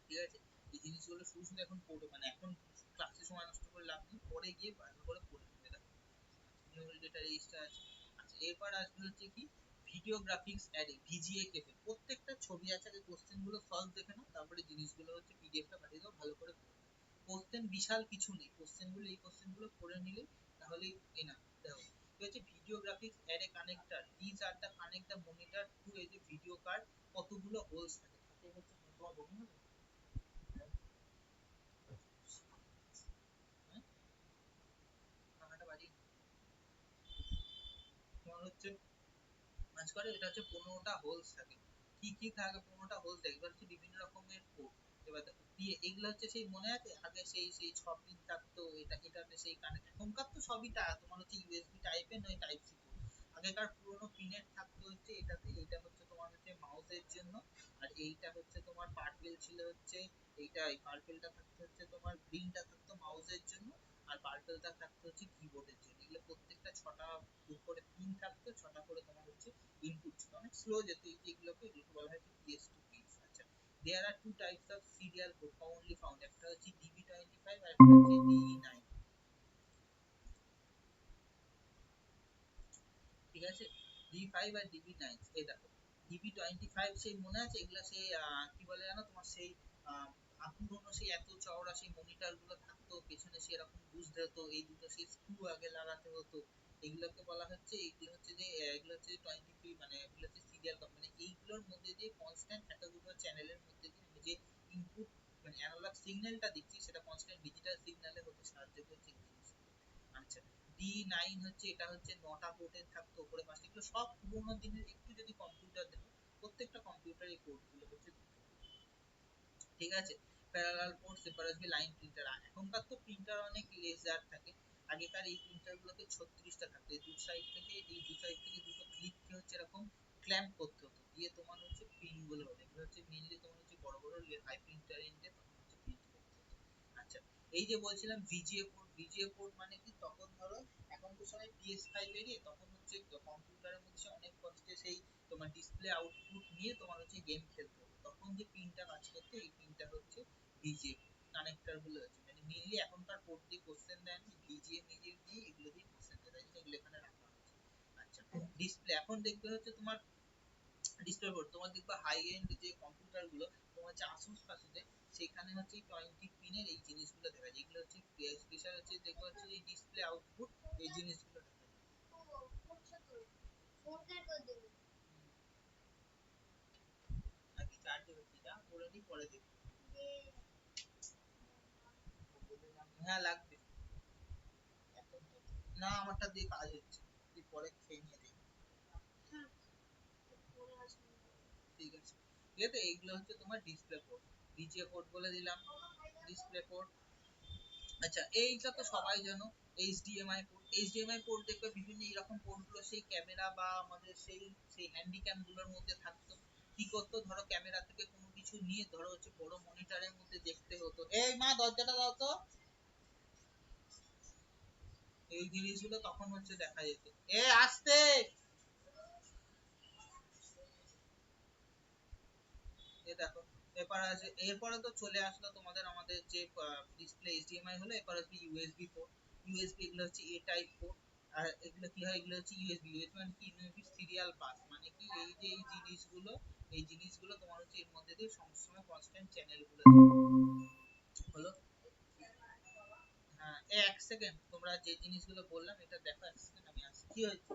ঠিক আছে, এই জিনিসগুলো শুধু শুধু এখন পড়ে মানে এখন ক্লাসে সময় নষ্ট করে লাভ নেই, পরে গিয়ে ভালো করে পড়ে নেবে। দেখো মেমোরি ডেটা রেজিস্টার আছে। আচ্ছা, এরপর আসবে হচ্ছে কি ভিডিও গ্রাফিক্স অ্যারে, ভিজিএ কেবল। প্রত্যেকটা ছবি আছে, আগে কোশ্চেন গুলো সলভ দেখে নাও, তারপরে জিনিসগুলো হচ্ছে পিডিএফটা পাঠিয়ে দাও, ভালো করে পড়বে। কোশ্চেন বিশাল কিছু নেই, কোশ্চেন গুলো এই কোশ্চেন গুলো পড়ে নিলে তাহলেই এনাফ। দেখো কি হচ্ছে video graphics array connector, this are the connect the monitor to এই যে ভিডিও কার্ড, কতগুলো হোলস থাকে, থাকে হচ্ছে তোমার বোঝো না? হ্যাঁ, টাকাটা বাড়িয়ে তোমার হচ্ছে কাজ করে, এটা হচ্ছে 15টা হোলস থাকে। কি কি থাকে 15টা হোলস? দেখবে হচ্ছে বিভিন্ন রকমের কোড। এবার দেখো দিয়ে এগুলো হচ্ছে সেই মনে আছে আগে সেই সেই 6 পিন থাকতো, এটা এটাতে সেই কানেক্ট, এখনকার তো সবই তোমার হচ্ছে ইউএসবি টাইপের নয় টাইপ সি পোর্ট। আগেকার পুরোনো পিনের থাকতো হচ্ছে এটাতে, এটা হচ্ছে তোমার হচ্ছে মাউসের জন্য, আর এইটা হচ্ছে তোমার পার্পেল ছিল হচ্ছে, এইটা এই পার্পেলটা থাকতো হচ্ছে তোমার, গ্রিনটা থাকতো মাউসের জন্য, আর পার্পেলটা থাকতো হচ্ছে কিবোর্ডের জন্য। এগুলো প্রত্যেকটা 6টা করে পিন থাকতো, 6টা করে তোমার হচ্ছে ইনপুট ছিল, অনেক স্লো যেত। এগুলোকে বলা হয় PS2 পিনস। আচ্ছা, there are two types of serial port commonly found, একটা হচ্ছে DB25 আর একটা হচ্ছে DE9। ঠিক আছে, ডি5 আর ডিবি9। এই দেখো ডিবি25 সেই মনে আছে, এগুলা সেই কি বলে জানো তোমার সেই পুরোনো সেই এত চওড়া সেই মনিটর গুলো থাকতো, পেছনে সেই এরকম বুঝতে হতো, এই দুটো সেই স্ক্রু আগে লাগাতে হতো। এগুলোকে বলা হচ্ছে, এগুলো হচ্ছে যে এগুলো হচ্ছে 23 মানে এগুলো হচ্ছে সিরিয়াল, মানে এইগুলোর মধ্যে দিয়ে কনস্ট্যান্ট এতগুলো চ্যানেলের মধ্যে দিয়ে আমি যে ইনপুট মানে অ্যানালগ সিগন্যালটা দিচ্ছি সেটা কনস্ট্যান্ট ডিজিটাল সিগন্যালে হতে সাহায্য করছে এই জিনিসগুলো। আচ্ছা, D9 হচ্ছে এটা হচ্ছে 9টা পোর্টের থাকতো, উপরে 5টা, এগুলো সব পুরোনো দিনের। একটু যদি কম্পিউটার দেখো প্রত্যেকটা কম্পিউটার এই কোডগুলো হচ্ছে দিতে পারে, ঠিক আছে। Parallel port, separately line printer. এখনকার তো প্রিন্টার অনেক লেজার থাকে, আগেকার এই প্রিন্টার গুলোকে 36টা থাকতো, এই দু সাইড থেকে দুটো ক্লিপকে হচ্ছে এরকম ক্ল্যাম্প করতে হতো, দিয়ে তোমার হচ্ছে প্রিন্ট গুলো হতো। এগুলো হচ্ছে মেইনলি তোমার হচ্ছে বড় বড় হাই প্রিন্টার এন্ডে তখন হচ্ছে প্রিন্ট করতে হতো। আচ্ছা, এই যে বলছিলাম ভিজিএ পোর্ট, ভিজিএ পোর্ট মানে কি, তখন ধরো এখন তো সবাই PS5 বেরিয়ে, তখন হচ্ছে কম্পিউটারের মধ্যে অনেক কষ্টে সেই তোমার ডিসপ্লে আউটপুট নিয়ে তোমার হচ্ছে গেম খেলতে হতো, তখন যে পিনটা কাজ করতো এই পিনটা হচ্ছে ভিজিএ কানেক্টর গুলো আছে। মানে মেইনলি এখনকার পোর্ট দিয়ে কোশ্চেন দেন ভিজিএ মিজিএ দিয়ে, এগুলো দিয়ে কোশ্চেন দেয়, এগুলো এখানে রাখা হচ্ছে। আচ্ছা, ডিসপ্লে এখন দেখবে হচ্ছে তোমার ডিসপ্লে বোর্ড, তোমার দেখবা হাই এন্ড যে কম্পিউটার গুলো তোমার হচ্ছে আসুস ফাসুসে, সেখানে হচ্ছে 20 পিনের এই জিনিসগুলো দেখা যায়, এগুলো হচ্ছে স্পেশাল হচ্ছে দেখবা হচ্ছে এই ডিসপ্লে আউটপুট এই জিনিসগুলো দেখা যায়। আগে চার্জে হচ্ছে, যা করে নি পরে দেখি। হ্যাঁ লাগবে, না আমারটা দিয়ে কাজ হচ্ছে, তুই পরে খেয়ে নিয়ে দেখি। ঠিক আছে, ঠিক আছে, এইগুলো হচ্ছে তোমার ডিসপ্লে পোর্ট, ভিজিএ পোর্ট বলে দিলাম, ডিসপ্লে পোর্ট। আচ্ছা, এইটা তো সবাই জানো, এইচডিএমআই পোর্ট। এইচডিএমআই পোর্ট দেখবে বিভিন্ন এরকম পোর্ট গুলো সেই ক্যামেরা বা আমাদের সেই সেই হ্যান্ডিক্যাম গুলোর মধ্যে থাকতো। কি করতো, ধরো ক্যামেরা থেকে কোনো কিছু নিয়ে ধরো হচ্ছে বড় মনিটরের মধ্যে দেখতে হতো। এই মা দরজাটা দাও তো, এই জিনিসগুলো তখন হচ্ছে দেখা যেত। এ আসতে, এ দেখো, এরপর আছে, এরপরে তো চলে আসলো তোমাদের আমাদের যে ডিসপ্লে এইচডিএমআই হলো, এরপর আসবে ইউএসবি পোর্ট। ইউএসবি এগুলো হচ্ছে এ টাইপ পোর্ট। আর এগুলো কি হয়, এগুলো হচ্ছে ইউএসবি। ইউএসবি মানে কি, ইউনিট সিরিয়াল বাস, মানে কি এই যে এই জিনিসগুলো, এই জিনিসগুলো তোমার হচ্ছে এর মধ্যে দিয়ে সবসময় কনস্ট্যান্ট চ্যানেল গুলো হলো। হ্যাঁ, এক সেকেন্ড, তোমরা যে জিনিসগুলো বললাম এটা দেখো, এক সেকেন্ড আমি আসছি, কি হয়েছে।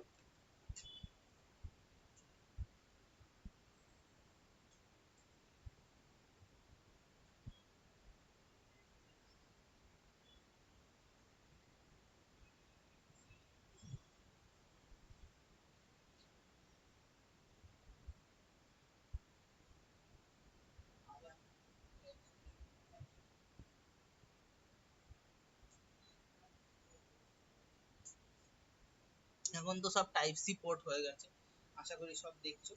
এখন তো সব টাইপ সি পোর্ট হয়ে গেছে, আশা করি সব দেখছো।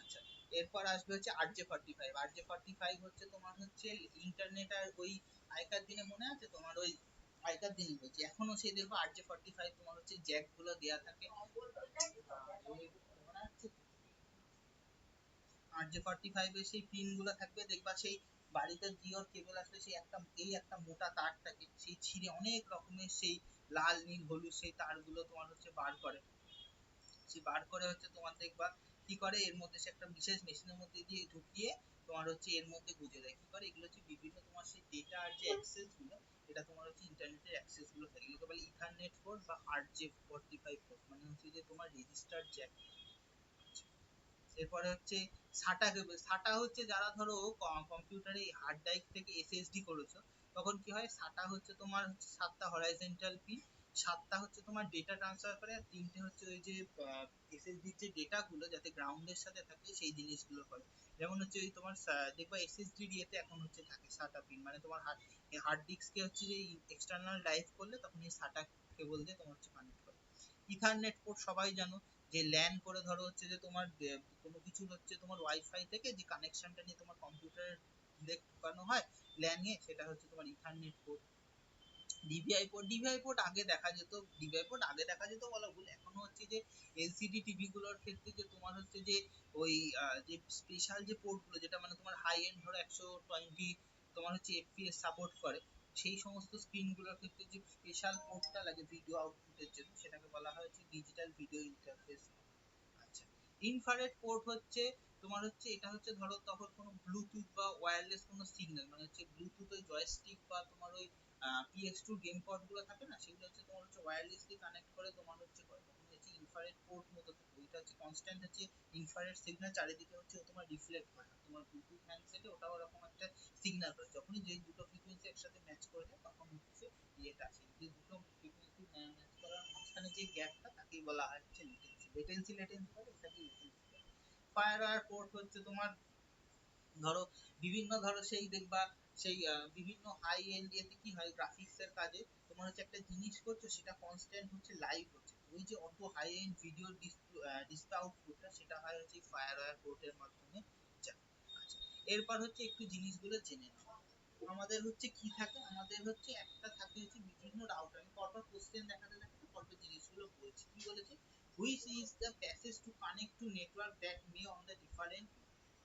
আচ্ছা, এরপর আসবে হচ্ছে RJ45। RJ45 হচ্ছে তোমার হচ্ছে ইন্টারনেট, আর ওই আগেকার দিনে মনে আছে তোমার, ওই আগেকার দিনে বলছি, এখনো সেই দেখো RJ45 তোমার হচ্ছে জ্যাক গুলো দেয়া থাকে। মনে আছে, RJ45 এর সেই পিন গুলো থাকবে, দেখবা সেই বাড়িতে জিওর কেবল আসলে সেই একটা, এই একটা মোটা তার থাকে, সেই ছিঁড়ে অনেক রকমের সেই লাল নীল হলুদ সেই তারগুলো তোমার হচ্ছে বার করে। সে বার করে হচ্ছে তোমার দেখবা কি করে, এর মধ্যে সে একটা বিশেষ মেশিনের মধ্যে দিয়ে ঢুকিয়ে তোমার হচ্ছে এর মধ্যে গুঁজে দেয়। কি করে, এগুলো হচ্ছে বিভিন্ন তোমার সেই ডেটা আর যে অ্যাক্সেস গুলো, এটা তোমার হচ্ছে ইন্টারনেটের অ্যাক্সেস গুলো থাকে, এগুলোকে বলে ইথারনেট পোর্ট বা RJ45 পোর্ট, মানে হচ্ছে যে তোমার রেজিস্টার জ্যাক। এরপরে হচ্ছে সাটা কেবল। সাটা হচ্ছে যারা ধরো কম্পিউটারে হার্ড ড্রাইভ থেকে এসএসডি করেছো, তখন কি হয়, সাটা হচ্ছে তোমার হচ্ছে 7টা হরাইজন্টাল পিন, 7টা হচ্ছে তোমার ডেটা ট্রান্সফার করে, আর 3টে হচ্ছে ওই যে এসএসডি যে ডেটা গুলো যাতে গ্রাউন্ডের সাথে থাকে সেই জিনিসগুলো করে। যেমন হচ্ছে ওই তোমার দেখবা এসএসডি ইয়েতে এখন হচ্ছে থাকে 7টা পিন, মানে তোমার হার্ড ডিস্কে হচ্ছে যে এক্সটার্নাল ড্রাইভ করলে তখন এই সাটা কেবল দিয়ে তোমার হচ্ছে কানেক্ট করে। ইথারনেট পোর্ট সবাই জানো, যে ল্যান করে ধরো হচ্ছে যে তোমার কোনো কিছু হচ্ছে তোমার ওয়াইফাই থেকে যে কানেকশনটা নিয়ে তোমার কম্পিউটারে ডিরেক্ট ঢুকানো হয় ল্যান এ, সেটা হচ্ছে তোমার ethernet port. DVI port, DVI port আগে দেখা যেত, ডিভিআই পোর্ট আগে দেখা যেত বলা ভুল, এখনো হচ্ছে যে এলসিডি টিভি গুলোর ক্ষেত্রে যে তোমার হচ্ছে যে ওই যে স্পেশাল যে পোর্ট গুলো, যেটা মানে তোমার হাই এন্ড ধরো 120 তোমার হচ্ছে এফপিএস সাপোর্ট করে, সেই সমস্ত স্ক্রিন গুলোর ক্ষেত্রে যে স্পেশাল পোর্টটা লাগে ভিডিও আউটপুটের জন্য, সেটাকে বলা হয় হচ্ছে ডিজিটাল ভিডিও ইন্টারফেস। আচ্ছা, ইনফ্রারেড পোর্ট হচ্ছে তোমার হচ্ছে, এটা হচ্ছে ধরো তখন কোনো ব্লুটুথ বা ওয়্যারলেস কোনো সিগন্যাল, মানে হচ্ছে ব্লুটুথ ওই জয়স্টিক বা তোমার ওই PS2 গেম পড গুলো থাকে না, সেগুলো হচ্ছে তোমার হচ্ছে ওয়্যারলেসলি কানেক্ট করে তোমার হচ্ছে করে, তখন হচ্ছে ডিফারেন্ট পোর্ট মতো থাকে, ওইটা হচ্ছে কনস্ট্যান্ট হচ্ছে ইনফ্রারেড সিগন্যাল চারিদিকে হচ্ছে ও তোমার রিফ্লেক্ট করে। তোমার ব্লুটুথ হ্যান্ডসেটে ওটাও ওরকম একটা সিগন্যাল করে, যখনই যে দুটো ফ্রিকোয়েন্সি একসাথে ম্যাচ করে যায় তখন হচ্ছে ইয়েটা আছে, যে দুটো ফ্রিকোয়েন্সি ম্যাচ করার মাঝখানে যে গ্যাপটা তাকেই বলা হয় হচ্ছে লেটেন্সি। লেটেন্সি বলে, এটাকে লেটেন্সি বলে। ফায়ার ওয়্যার পোর্ট হচ্ছে তোমার ধরো বিভিন্ন, ধরো সেই দেখবা সেই বিভিন্ন হাই এন্ড এতে কি হয় গ্রাফিক্স এর কাজে তোমার হচ্ছে একটা জিনিস করছো সেটা কনস্ট্যান্ট হচ্ছে লাইভ হচ্ছে, ওই যে অত হাই এন্ড ভিডিও ডিসপ্লে আউটপুটটা সেটা হয় হচ্ছে ফায়ারওয়্যার পোর্টের মাধ্যমে যায়। আচ্ছা, এরপর হচ্ছে একটু জিনিসগুলো জেনে নাও। আমাদের হচ্ছে কি থাকে, আমাদের হচ্ছে একটা থাকে হচ্ছে বিভিন্ন রাউটার, আমি পরপর কোশ্চেন দেখাতে দেখাতে পরপর জিনিসগুলো বলছি। কি বলেছে, which is the passage to connect to network that may on the different,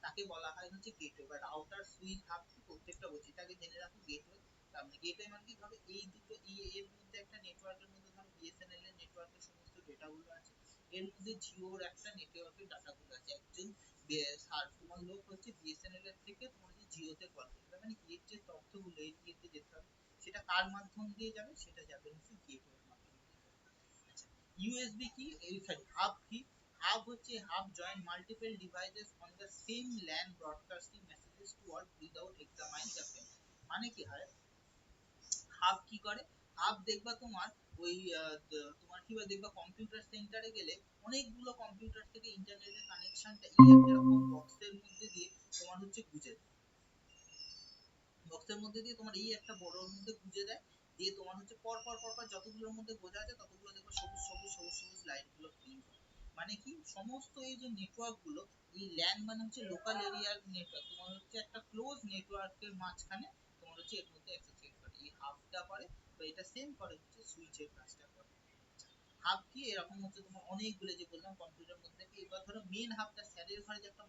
তাকে বলা হয় হচ্ছে গেটওয়ে বা রাউটার সুইচ হাব। প্রত্যেকটা বলছি তাকে জেনে রাখো গেটওয়ে। তার মানে গেটওয়ে মানে কি, ধরো এই দুটো এর মধ্যে একটা নেটওয়ার্কের মধ্যে ধরো বিএসএনএল এর নেটওয়ার্কের সমস্ত ডেটাগুলো আছে, এর মধ্যে জিওর একটা নেটওয়ার্কের ডাটাগুলো আছে। একজন তোমার লোক হচ্ছে বিএসএনএল এর থেকে তোমার হচ্ছে জিওতে কল করবে, মানে এর যে তথ্যগুলো এই ইয়েতে যেতে হবে সেটা কার মাধ্যম দিয়ে যাবে, সেটা যাবে হচ্ছে গেটওয়ের মাধ্যমে। আচ্ছা, ইউএসবি কি, এই সরি হাব কি, হাব হচ্ছে hub join multiple devices on the same LAN broadcasting messages to all without examining the pen. মানে কি হয়, হাব কি করে, হাব দেখবা তোমার ওই তোমার কি হয় দেখবা কম্পিউটার সেন্টারে গেলে অনেকগুলো কম্পিউটার থেকে ইন্টারনেটের কানেকশনটা এই একটা রকম বক্সের মধ্যে দিয়ে তোমার হচ্ছে গুজে দেয়, বক্সের মধ্যে দিয়ে তোমার এই একটা বড়র মধ্যে গুজে দেয়, দিয়ে তোমার হচ্ছে পর পর পর পর যতগুলোর মধ্যে গোজা আছে ততগুলো দেখো সবুজ সবুজ সবুজ সবুজ লাইট গুলো ব্লিঙ্ক করে। মানে কি, সমস্ত এই যে নেটওয়ার্ক গুলো, এই ল্যান মানে হচ্ছে লোকাল এরিয়ার নেটওয়ার্ক, তোমার হচ্ছে একটা ক্লোজ নেটওয়ার্কের মাঝখানে তোমার হচ্ছে এর মধ্যে অ্যাসোসিয়েট করে, এই হাবটা করে তো এটা সেম করে হচ্ছে সুইচের কাজটা করে। হাব কি, এরকম হচ্ছে তোমার অনেকগুলো যে বললাম কম্পিউটার মধ্যে থেকে, এবার ধরো মেন হাবটা স্যারের ঘরে যে একটা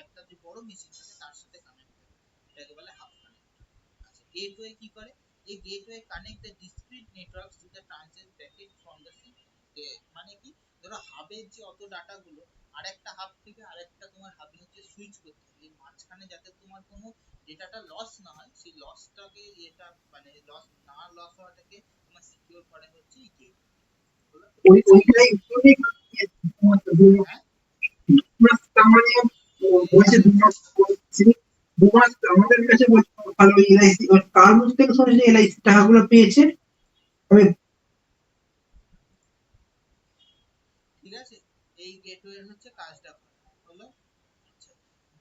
একটা যে বড় মেশিন থাকে তার সাথে কানেক্ট থাকে, এটাকে বলে হাব কানেক্ট। গেটওয়ে কি করে, এই gateway connect the discrete networks to the transit packet from the system. মানে কি, ধরো হাবের যে অত ডাটা গুলো আরেকটা হাব থেকে আরেকটা তোমার হাবে হচ্ছে সুইচ করতে হবে, এর মাঝখানে যাতে তোমার কোনো ডেটাটা লস না হয়, সেই লসটাকে এটা মানে লস হওয়াটাকে তোমার সিকিউর করে হচ্ছে এই গেটওয়ে। ওইটাই হ্যাঁ, 2 মাস তার মানে বলছে 2 মাস করছি, 2 মাস আমাদের কাছে বলছে ভালো এলআইসি, কার মধ্যে থেকে শুনেছি এলআইসি টাকাগুলো পেয়েছে। আমি ঠিক আছে, এই গেটওয়ের হচ্ছে কাজটা করে হলো। আচ্ছা,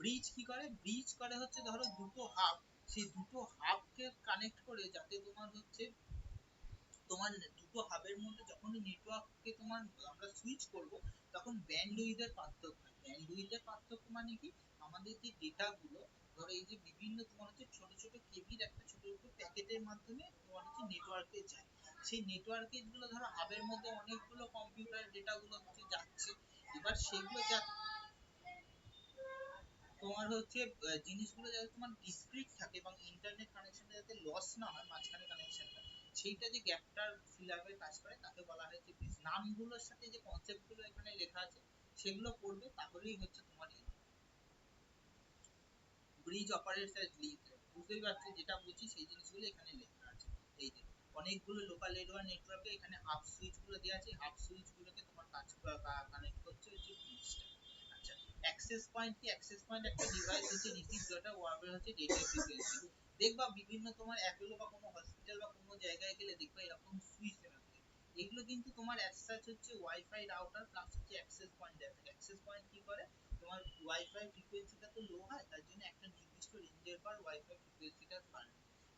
ব্রিজ কি করে, ব্রিজ করে হচ্ছে ধরো দুটো হাব, সেই দুটো হাবকে কানেক্ট করে যাতে তোমার হচ্ছে তোমার দুটো হাবের মধ্যে যখনই নেটওয়ার্ককে তোমার আমরা সুইচ করব তখন ব্যান্ডউইথের পার্থক্য হয়। ব্যান্ডউইথের পার্থক্য মানে কি, আমাদের যে ডেটা গুলো ধরো এই যে বিভিন্ন তোমার হচ্ছে ছোট ছোট কেবির একটা ছোট ছোট প্যাকেটের মাধ্যমে তোমার হচ্ছে নেটওয়ার্কে যায়, সেই নেটওয়ার্কে গুলো ধরো হাবের মধ্যে অনেকগুলো কম্পিউটার ডেটা গুলো হচ্ছে যাচ্ছে, এবার সেগুলো তোমার হচ্ছে জিনিসগুলো যাতে তোমার ডিসক্রিট থাকে এবং ইন্টারনেট কানেকশনটা যাতে লস না হয় মাঝখানে কানেকশনটা, সেইটা যে গ্যাপটার ফিল আপের কাজ করে তাকে বলা হয় যে ব্রিজ। নামগুলোর সাথে যে কনসেপ্ট গুলো এখানে লেখা আছে সেগুলো পড়বে, তাহলেই হচ্ছে তোমার এই ব্রিজ অপারেটস অ্যাজ লিংক। বুঝতেই পারছো যেটা বলছি সেই জিনিসগুলো এখানে লেখা আছে। এই যে অনেকগুলো লোকাল এরিয়া নেটওয়ার্কে এখানে হাব সুইচ গুলো দেওয়া আছে, হাব সুইচ গুলোকে তোমার কাজ কানেক্ট করছে হচ্ছে ব্রিজটা। আচ্ছা, অ্যাক্সেস পয়েন্ট কি, অ্যাক্সেস পয়েন্ট একটা ডিভাইস হচ্ছে রিসিভ ডেটা ওয়ার্ডের হচ্ছে ডেটা ফ্রিকোয়েন্সি। দেখবা বিভিন্ন তোমার অ্যাপেলো বা কোনো হসপিটাল বা কোনো জায়গায় গেলে দেখবা এরকম সুইচ দেওয়া থাকে, এগুলো কিন্তু তোমার অ্যাজ সাচ হচ্ছে ওয়াইফাই রাউটার প্লাস হচ্ছে অ্যাক্সেস পয়েন্ট দেওয়া থাকে। অ্যাক্সেস পয়েন্ট কি করে, তোমার ওয়াইফাই ফ্রিকোয়েন্সিটা তো লো হয়, তার জন্য একটা নির্দিষ্ট রেঞ্জের পর ওয়াইফাই ফ্রিকোয়েন্সিটা বাড়ে।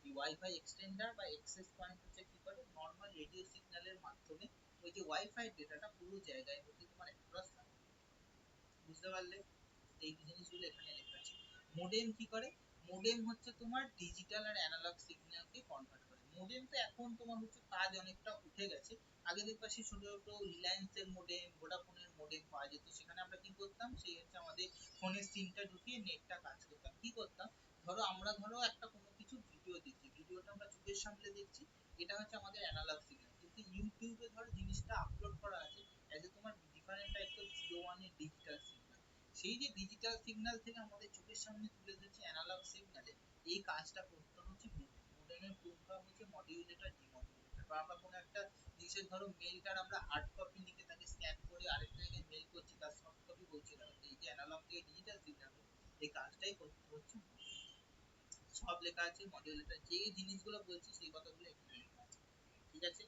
এই ওয়াইফাই এক্সটেন্ডার বা অ্যাক্সেস পয়েন্ট হচ্ছে কি করে, নরমাল রেডিও সিগন্যালের মাধ্যমে ওই যে ওয়াইফাই ডেটাটা পুরো জায়গায় হচ্ছে তোমার অ্যাক্রস থাকে। বুঝতে পারলে, এই জিনিসগুলো এখানে লেখা আছে। মোডেম কি করে, মোডেম হচ্ছে তোমার ডিজিটাল আর অ্যানালগ সিগন্যালকে কনভার্ট করে। মোডেম তো এখন তোমার হচ্ছে কাজ অনেকটা উঠে গেছে, আগে দেখবা সেই ছোট ছোট রিলায়েন্স এর মোডেম, ভোডাফোনের মোডেম পাওয়া যেত, সেখানে আমরা কি করতাম, সেই হচ্ছে আমাদের ফোনের সিমটা ঢুকিয়ে নেটটা কাজ করতাম। কি করতাম, ধরো আমরা ধরো একটা কোনো কিছু ভিডিও দেখছি, ভিডিওটা আমরা চোখের সামনে দেখছি, এটা হচ্ছে আমাদের অ্যানালগ সিগন্যাল, কিন্তু ইউটিউবে ধরো জিনিসটা আপলোড করা আছে এজ এ তোমার ডিফারেন্ট টাইপস অফ 01 এর ডিজিটাল সিগন্যাল, সেই যে ডিজিটাল সিগন্যাল থেকে আমাদের চোখের সামনে তুলে ধরছে অ্যানালগ সিগন্যালে, এই কাজটা করতে হচ্ছে মোডেম। মোডেমের ফুল ফর্ম হচ্ছে মডিউলেটর ডিমডিউলেটর। বা আমরা কোনো একটা জিনিসের ধরো মেলটার আমরা হার্ড কপি লিখে তাকে স্ক্যান করে এই কাজটাই করতে হচ্ছে সব লেখা আছে মডিউলটা, যে জিনিসগুলো বলছি সেই কথাগুলো এখানে লেখা আছে, ঠিক আছে?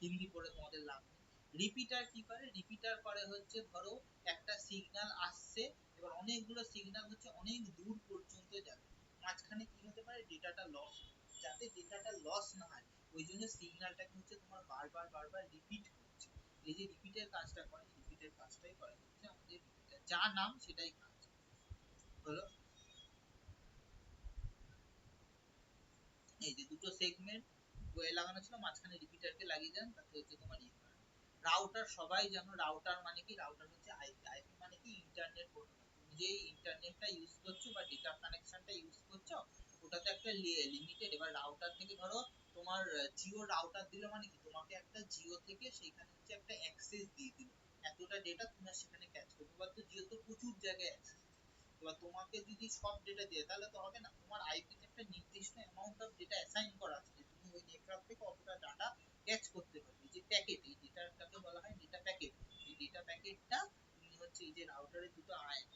হিন্দি পড়ে তোমাদের লাভ নেই। রিপিটার কি করে? রিপিটার করে হচ্ছে ধরো একটা সিগন্যাল আসছে, এবার অনেকগুলো সিগন্যাল হচ্ছে অনেক দূর পর্যন্ত যাবে, মাঝখানে কি হতে পারে ডেটাটা লস, যাতে ডেটাটা লস না হয় ওই জন্য সিগন্যালটাকে হচ্ছে তোমার বারবার বারবার রিপিট করছে। এই যে রিপিটের কাজটা করে, রিপিটের কাজটাই করে হচ্ছে আমাদের রিপিটার, যা নাম সেটাই কাজ হলো। এই যে দুটো সেগমেন্ট ওয়ে লাগানো ছিল, মাঝখানে রিপিটারকে লাগিয়ে দেন, তাতে হচ্ছে তোমার ইয়ে করে। রাউটার সবাই জানো, রাউটার মানে কি? রাউটার হচ্ছে আইপি। আইপি মানে কি? Internet protocol. তুমি যে ইন্টারনেটটা ইউজ করছো বা ডেটা কানেকশনটা ইউজ করছো ওটাতে একটা লিমিটেড, এবার রাউটার থেকে ধরো তোমার জিও রাউটার দিল মানে কি তোমাকে একটা জিও থেকে সেইখানে হচ্ছে একটা অ্যাক্সেস দিয়ে দিল, এতটা ডেটা তুমি সেখানে ক্যাচ করবে। এবার তো জিও তো প্রচুর জায়গায় অ্যাক্সেস, এবার তোমাকে যদি সব ডেটা দিয়ে তাহলে তো হবে না, তোমার আইপিতে একটা নির্দিষ্ট অ্যামাউন্ট অফ ডেটা অ্যাসাইন করা আছে যে তুমি ওই নেটওয়ার্ক থেকে কতটা ডাটা ক্যাচ করতে পারবে। যে প্যাকেট, এই ডেটাটাকে বলা হয় ডেটা প্যাকেট। এই ডেটা প্যাকেটটা তুমি হচ্ছে এই যে রাউটারের দুটো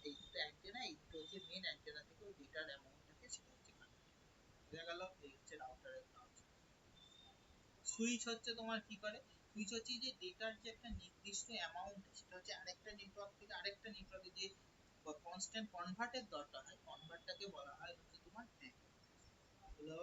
এই দুটো অ্যান্টেনা, এই দুটো হচ্ছে মেন অ্যান্টেনা থেকে ওই ডেটার অ্যামাউন্টটাকে সেটা হচ্ছে কানেক্ট বোঝা গেল। এই হচ্ছে রাউটারের কাজ। সুইচ হচ্ছে তোমার কি করে? সুইচ হচ্ছে যে ডেটার যে একটা নির্দিষ্ট অ্যামাউন্ট সেটা হচ্ছে আরেকটা নেটওয়ার্ক থেকে আরেকটা নেটওয়ার্কে যে কনস্ট্যান্ট কনভার্টের দরকার হয়, কনভার্টটাকে বলা হয় হচ্ছে তোমার হলো।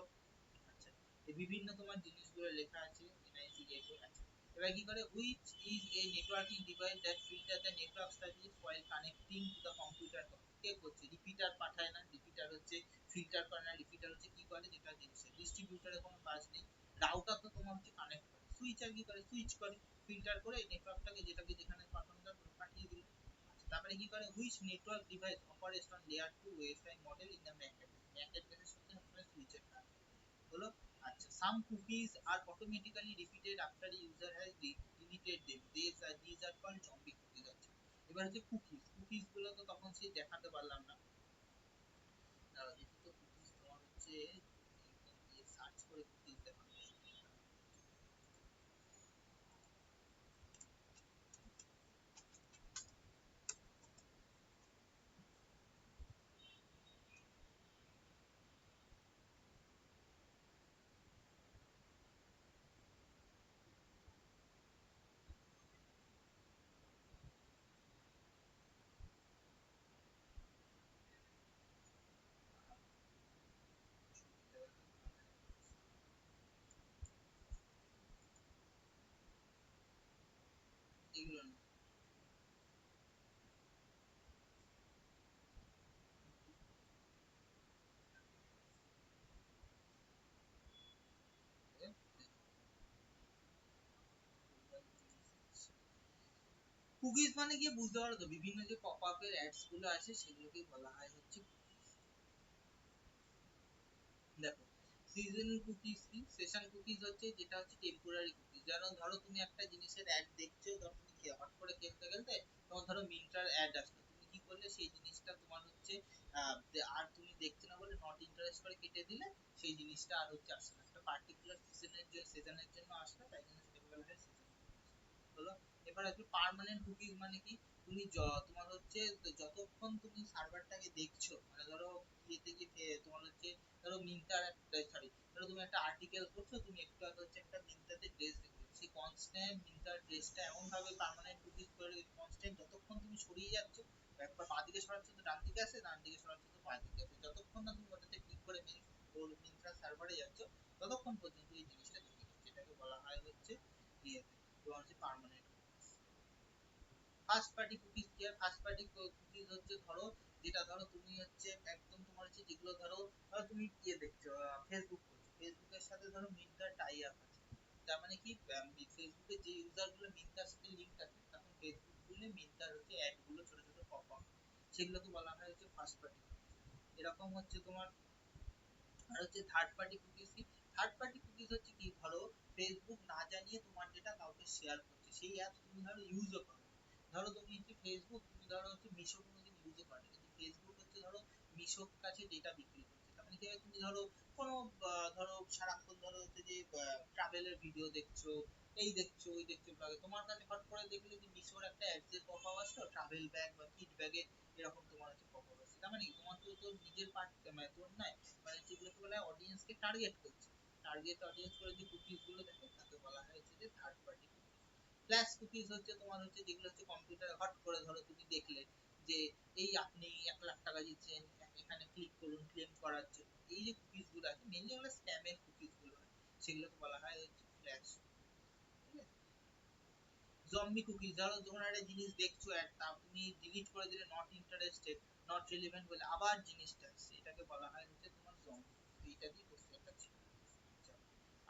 আচ্ছা, এই বিভিন্ন তোমার জিনিসগুলো লেখা আছে এনআইসি গেটওয়ে আছে। এবার কি করে? Which is a networking device that filter the network status while connecting to the computer. কে করছে? রিপিটার পাঠায় না, রিপিটার হচ্ছে ফিল্টার করে না, রিপিটার হচ্ছে কি করে? যেটা জিনিস ডিস্ট্রিবিউটরের কোনো কাজ নেই, রাউটার তো তোমার হচ্ছে কানেক্ট করে, সুইচ আর কি করে? সুইচ করে, ফিল্টার করে এই নেটওয়ার্কটাকে যেটাকে যেখানে পাঠানো দরকার পাঠিয়ে দিল। তারপরে কি করে? Which network device operates on layer 2 website model in the MAC address. MAC অ্যাড্রেসের সাথে আপনার সুইচের কাজ হলো। আচ্ছা, some cookies are automatically repeated after user has deleted them this are called zombie cookies. আছে এবার হচ্ছে কুকিজ। কুকিজ গুলো তো তখন সে দেখাতে পারলাম না, দাঁড়াও দেখি তো কুকিজ তোমার হচ্ছে একদম গিয়ে সার্চ করে কুকিজ দেখানো যায়। এগুলো না, কুকিজ মানে কি বুঝতে পারো তো? বিভিন্ন যে পপ আপের অ্যাডস গুলো আছে সেগুলোকে বলা হয় হচ্ছে। দেখো, সিজনাল কুকিজ কি? সেশন কুকিজ হচ্ছে যেটা হচ্ছে টেম্পোরারি কুকিজ, যেন ধরো তুমি একটা জিনিসের অ্যাড দেখছো, ধরো তুমি হট করে খেলতে খেলতে তোমার ধরো মিন্ট্রার অ্যাড আসলো, তুমি কি করলে সেই জিনিসটা তোমার হচ্ছে আর তুমি দেখছো না বলে নট ইন্টারেস্ট করে কেটে দিলে, সেই জিনিসটা আর হচ্ছে আসছে না, একটা পার্টিকুলার সিজনের জন্য আসলে, তাই জন্য সেটাকে বলা হয় সিজন হলো। এবার হচ্ছে পার্মানেন্ট কুকিজ মানে কি? তুমি তোমার হচ্ছে যতক্ষণ তুমি সার্ভারটাকে দেখছো, মানে ধরো ইয়েতে গিয়ে তোমার হচ্ছে ধরো মিন্টার, সরি ধরো তুমি একটা আর্টিকেল করছো, তুমি একটু আগে হচ্ছে একটা মিন্টাতে ড্রেস দেখছো, সেই কনস্ট্যান্ট মিন্টার ড্রেসটা এমন ভাবে পার্মানেন্ট কুকিজ করে কনস্ট্যান্ট, যতক্ষণ তুমি সরিয়ে যাচ্ছ, একবার বাঁ দিকে সরাচ্ছ তো ডান দিকে আসে, ডান দিকে সরাচ্ছ তো বাঁ দিকে আসে, যতক্ষণ না তুমি ওটাতে ক্লিক করে মিন্ট্রা সার্ভারে যাচ্ছ ততক্ষণ পর্যন্ত এই জিনিসটা দেখে যাচ্ছে, এটাকে বলা হয় হচ্ছে ইয়েতে তোমার হচ্ছে পার্মানেন্ট। ফার্স্ট পার্টি কুকিজ কি? ফার্স্ট পার্টি কুকিজ হচ্ছে ধরো যেটা ধরো তুমি হচ্ছে একদম তোমার হচ্ছে যেগুলো ধরো ধরো তুমি ইয়ে দেখছো ফেসবুক করছো, ফেসবুকের সাথে ধরো মিন্টার টাই আপ আছে, তার মানে কি ফেসবুকে যে ইউজার গুলো মিন্টার সাথে লিংক আছে তখন ফেসবুক গুলো মিন্টার হচ্ছে অ্যাড গুলো ছোট ছোট পপ আপ, সেগুলোকে বলা হয় হচ্ছে ফার্স্ট পার্টি। এরকম হচ্ছে তোমার আর হচ্ছে থার্ড পার্টি কুকিজ কি? থার্ড পার্টি কুকিজ হচ্ছে কি? ধরো ফেসবুক না জানিয়ে তোমার ডেটা কাউকে শেয়ার করছে, সেই অ্যাপ তুমি ধরো ইউজও করো, ধরো তুমি হচ্ছে ফেসবুক, তুমি ধরো হচ্ছে মিশো কোনোদিন ইউজও করো, কিন্তু ফেসবুক হচ্ছে ধরো মিশোর কাছে ডেটা বিক্রি করছে, তার মানে কি হয়? তুমি ধরো কোনো ধরো সারাক্ষণ ধরো হচ্ছে যে ট্রাভেলের ভিডিও দেখছো এই দেখছো ওই দেখছো ব্লগে তোমার কাছে হট করে দেখলে যে মিশোর একটা অ্যাডসের পপআপ আসলো ট্রাভেল ব্যাগ বা কিট ব্যাগে, এরকম তোমার হচ্ছে পপআপ আসছে। তার মানে কি তোমার তো তোর নিজের পার্ট মানে তোর নয়, মানে যেগুলোকে বলা হয় অডিয়েন্সকে টার্গেট করছে, টার্গেট অডিয়েন্স করে যে কুকিজ গুলো দেখে তাকে বলা হয় হচ্ছে যে third party cookies. Flash cookies হচ্ছে তোমার হচ্ছে যেগুলো হচ্ছে কম্পিউটারে হট করে ধরো তুমি দেখলে যে এই আপনি 1 লাখ টাকা দিচ্ছেন এখানে ক্লিক করুন ক্লেম করার জন্য, এই যে কুকিজ গুলো আছে মেনলি ওগুলো স্প্যামের কুকিজ গুলো হয়, সেগুলোকে বলা হয় হচ্ছে ফ্ল্যাশ। ঠিক আছে, জম্বি কুকিজ, ধরো তোমরা একটা জিনিস দেখছো একটা তুমি ডিলিট করে দিলে নট ইন্টারেস্টেড নট রিলেভেন্ট বলে আবার জিনিসটা আসছে, এটাকে বলা হয় হচ্ছে তোমার জম্বি। এইটা দিয়ে কোশ্চেনটা ছিল। আচ্ছা,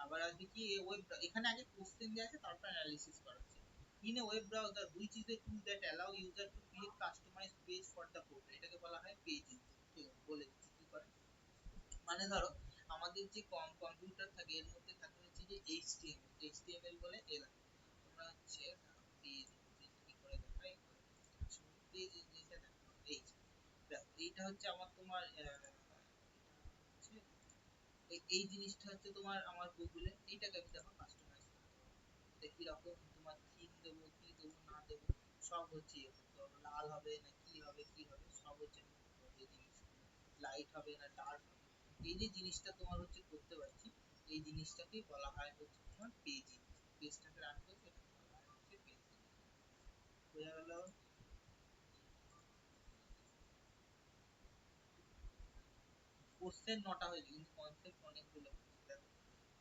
আবার আসবে কি ওয়েব, এখানে আগে কোশ্চেন দেওয়া আছে তারপর অ্যানালিসিস করা আছে। In a web browser which is a tool that allow user to create customized page for the portal, এটাকে বলা হয় পেজ ইঞ্জিন। বলে দিচ্ছি কি করে। মানে ধরো আমাদের যে কম্পিউটার থাকে এর মধ্যে থাকে হচ্ছে যে এইচটিএমএল বলে এর তোমরা হচ্ছে পেজ ইঞ্জিন কি করে দেখাই, পেজ ইঞ্জিনটা দেখো এই দেখো এইটা হচ্ছে আমার তোমার এই জিনিসটা হচ্ছে তোমার আমার গুগলে, এইটাকে আমি দেখো কাস্টমাইজ করতে পারবো, কি রকম তোমার থিম দেবো কি দেবো না দেবো সব হচ্ছে ইয়ে করতে পারবো, লাল হবে না কি হবে সব হচ্ছে আমি করতে পারবো, এই জিনিসগুলো লাইট হবে না ডার্ক হবে, এই যে জিনিসটা তোমার হচ্ছে করতে পারছি, এই জিনিসটাকেই বলা হয় হচ্ছে তোমার পেজিং। পেজটাকে রান করতে এটাকে বলা হয় হচ্ছে পেজিং। বোঝা গেল? কোশ্চেন নটা হয়েছে কিন্তু কনসেপ্ট অনেকগুলো হয়েছে। দেখো,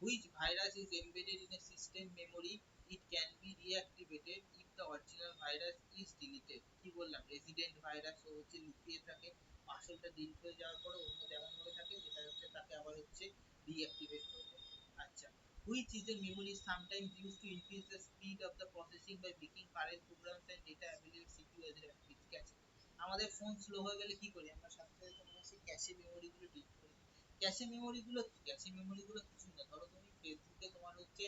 which virus is embedded in a system memory, it can be reactivated if the original virus is deleted। কি বললাম, রেসিডেন্ট ভাইরাস ও হচ্ছে লুকিয়ে থাকে, আসলটা ডিলিট হয়ে যাওয়ার পরে ওর মধ্যে এমন ভাবে থাকে যেটা হচ্ছে তাকে আবার হচ্ছে রিঅ্যাক্টিভেট করে দেয়। আচ্ছা, which is a memory sometimes used to increase the speed of the processing by making current programs and data available CPU as rapid cache। আমাদের ফোন স্লো হয়ে গেলে কি করি আমরা, সাথে সাথে তোমার সেই ক্যাশে মেমোরি গুলো ডিলিট করে দিই। ক্যাশে মেমোরি গুলো কি, ক্যাশে মেমোরি গুলো কিছু না, ধরো তুমি ফেসবুকে তোমার হচ্ছে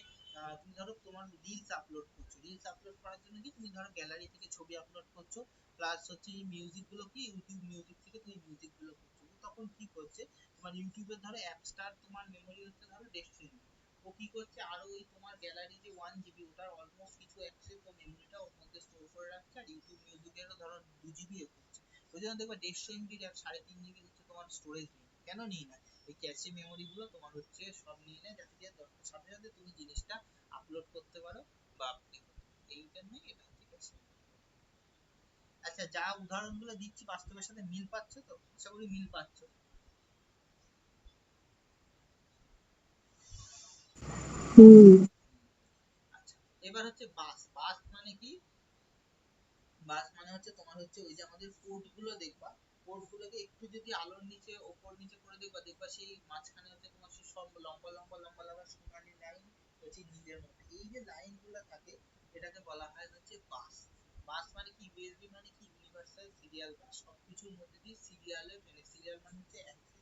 তুমি ধরো তোমার রিলস আপলোড করছো, রিলস আপলোড করার জন্য কি তুমি ধরো গ্যালারি থেকে ছবি আপলোড করছো, প্লাস হচ্ছে এই মিউজিক গুলো কি ইউটিউব মিউজিক থেকে তুমি মিউজিক গুলো করছো, ও তখন কি করছে তোমার ইউটিউবের ধরো অ্যাপস্টার তোমার মেমোরি হচ্ছে ধরো 1.5 MB, ও কি করছে আরো ওই তোমার গ্যালারি যে 1 GB ওটার অলমোস্ট কিছু অ্যাক্সেস ও মেমোরিটা ওর মধ্যে স্টোর করে রাখছে, আর ইউটিউব মিউজিকেরও ধরো 2 GB এ করছে। ওই জন্য দেখবা 150 MB অ্যাপ 3.5 GB হচ্ছে তোমার স্টোরেজ নিয়ে নেয়। কেন নিয়ে নেয়, এই ক্যাশে মেমোরি গুলো তোমার হচ্ছে সব নিয়ে নেয়, যাতে দিয়ে দরকার সাথে সাথে তুমি জিনিসটা আপলোড করতে পারো বা আপনি করতে পারো, এই জন্যই এটা হচ্ছে ক্যাশে মেমোরি। আচ্ছা, যা উদাহরণগুলো দিচ্ছি বাস্তবের সাথে মিল পাচ্ছ তো, আশা করি মিল পাচ্ছ। হুম। আচ্ছা, এবার হচ্ছে বাস। বাস মানে কি, বাস মানে হচ্ছে তোমার হচ্ছে ওই যে আমাদের পোর্ট গুলো দেখবা, পোর্ট গুলোকে একটু যদি আলোর নিচে ওপর নিচে করে দেখবা, দেখবা সেই মাঝখানে হচ্ছে তোমার সেই সব লম্বা লম্বা লম্বা লম্বা সোনালী লাইন হচ্ছে নীলের মধ্যে, এই যে লাইন গুলো থাকে এটাকে বলা হয় হচ্ছে বাস। বাস মানে কি, ইউএসবি মানে কি ইউনিভার্সাল সিরিয়াল বাস, সবকিছুর মধ্যে দিয়ে সিরিয়ালে মানে সিরিয়াল মানে হচ্ছে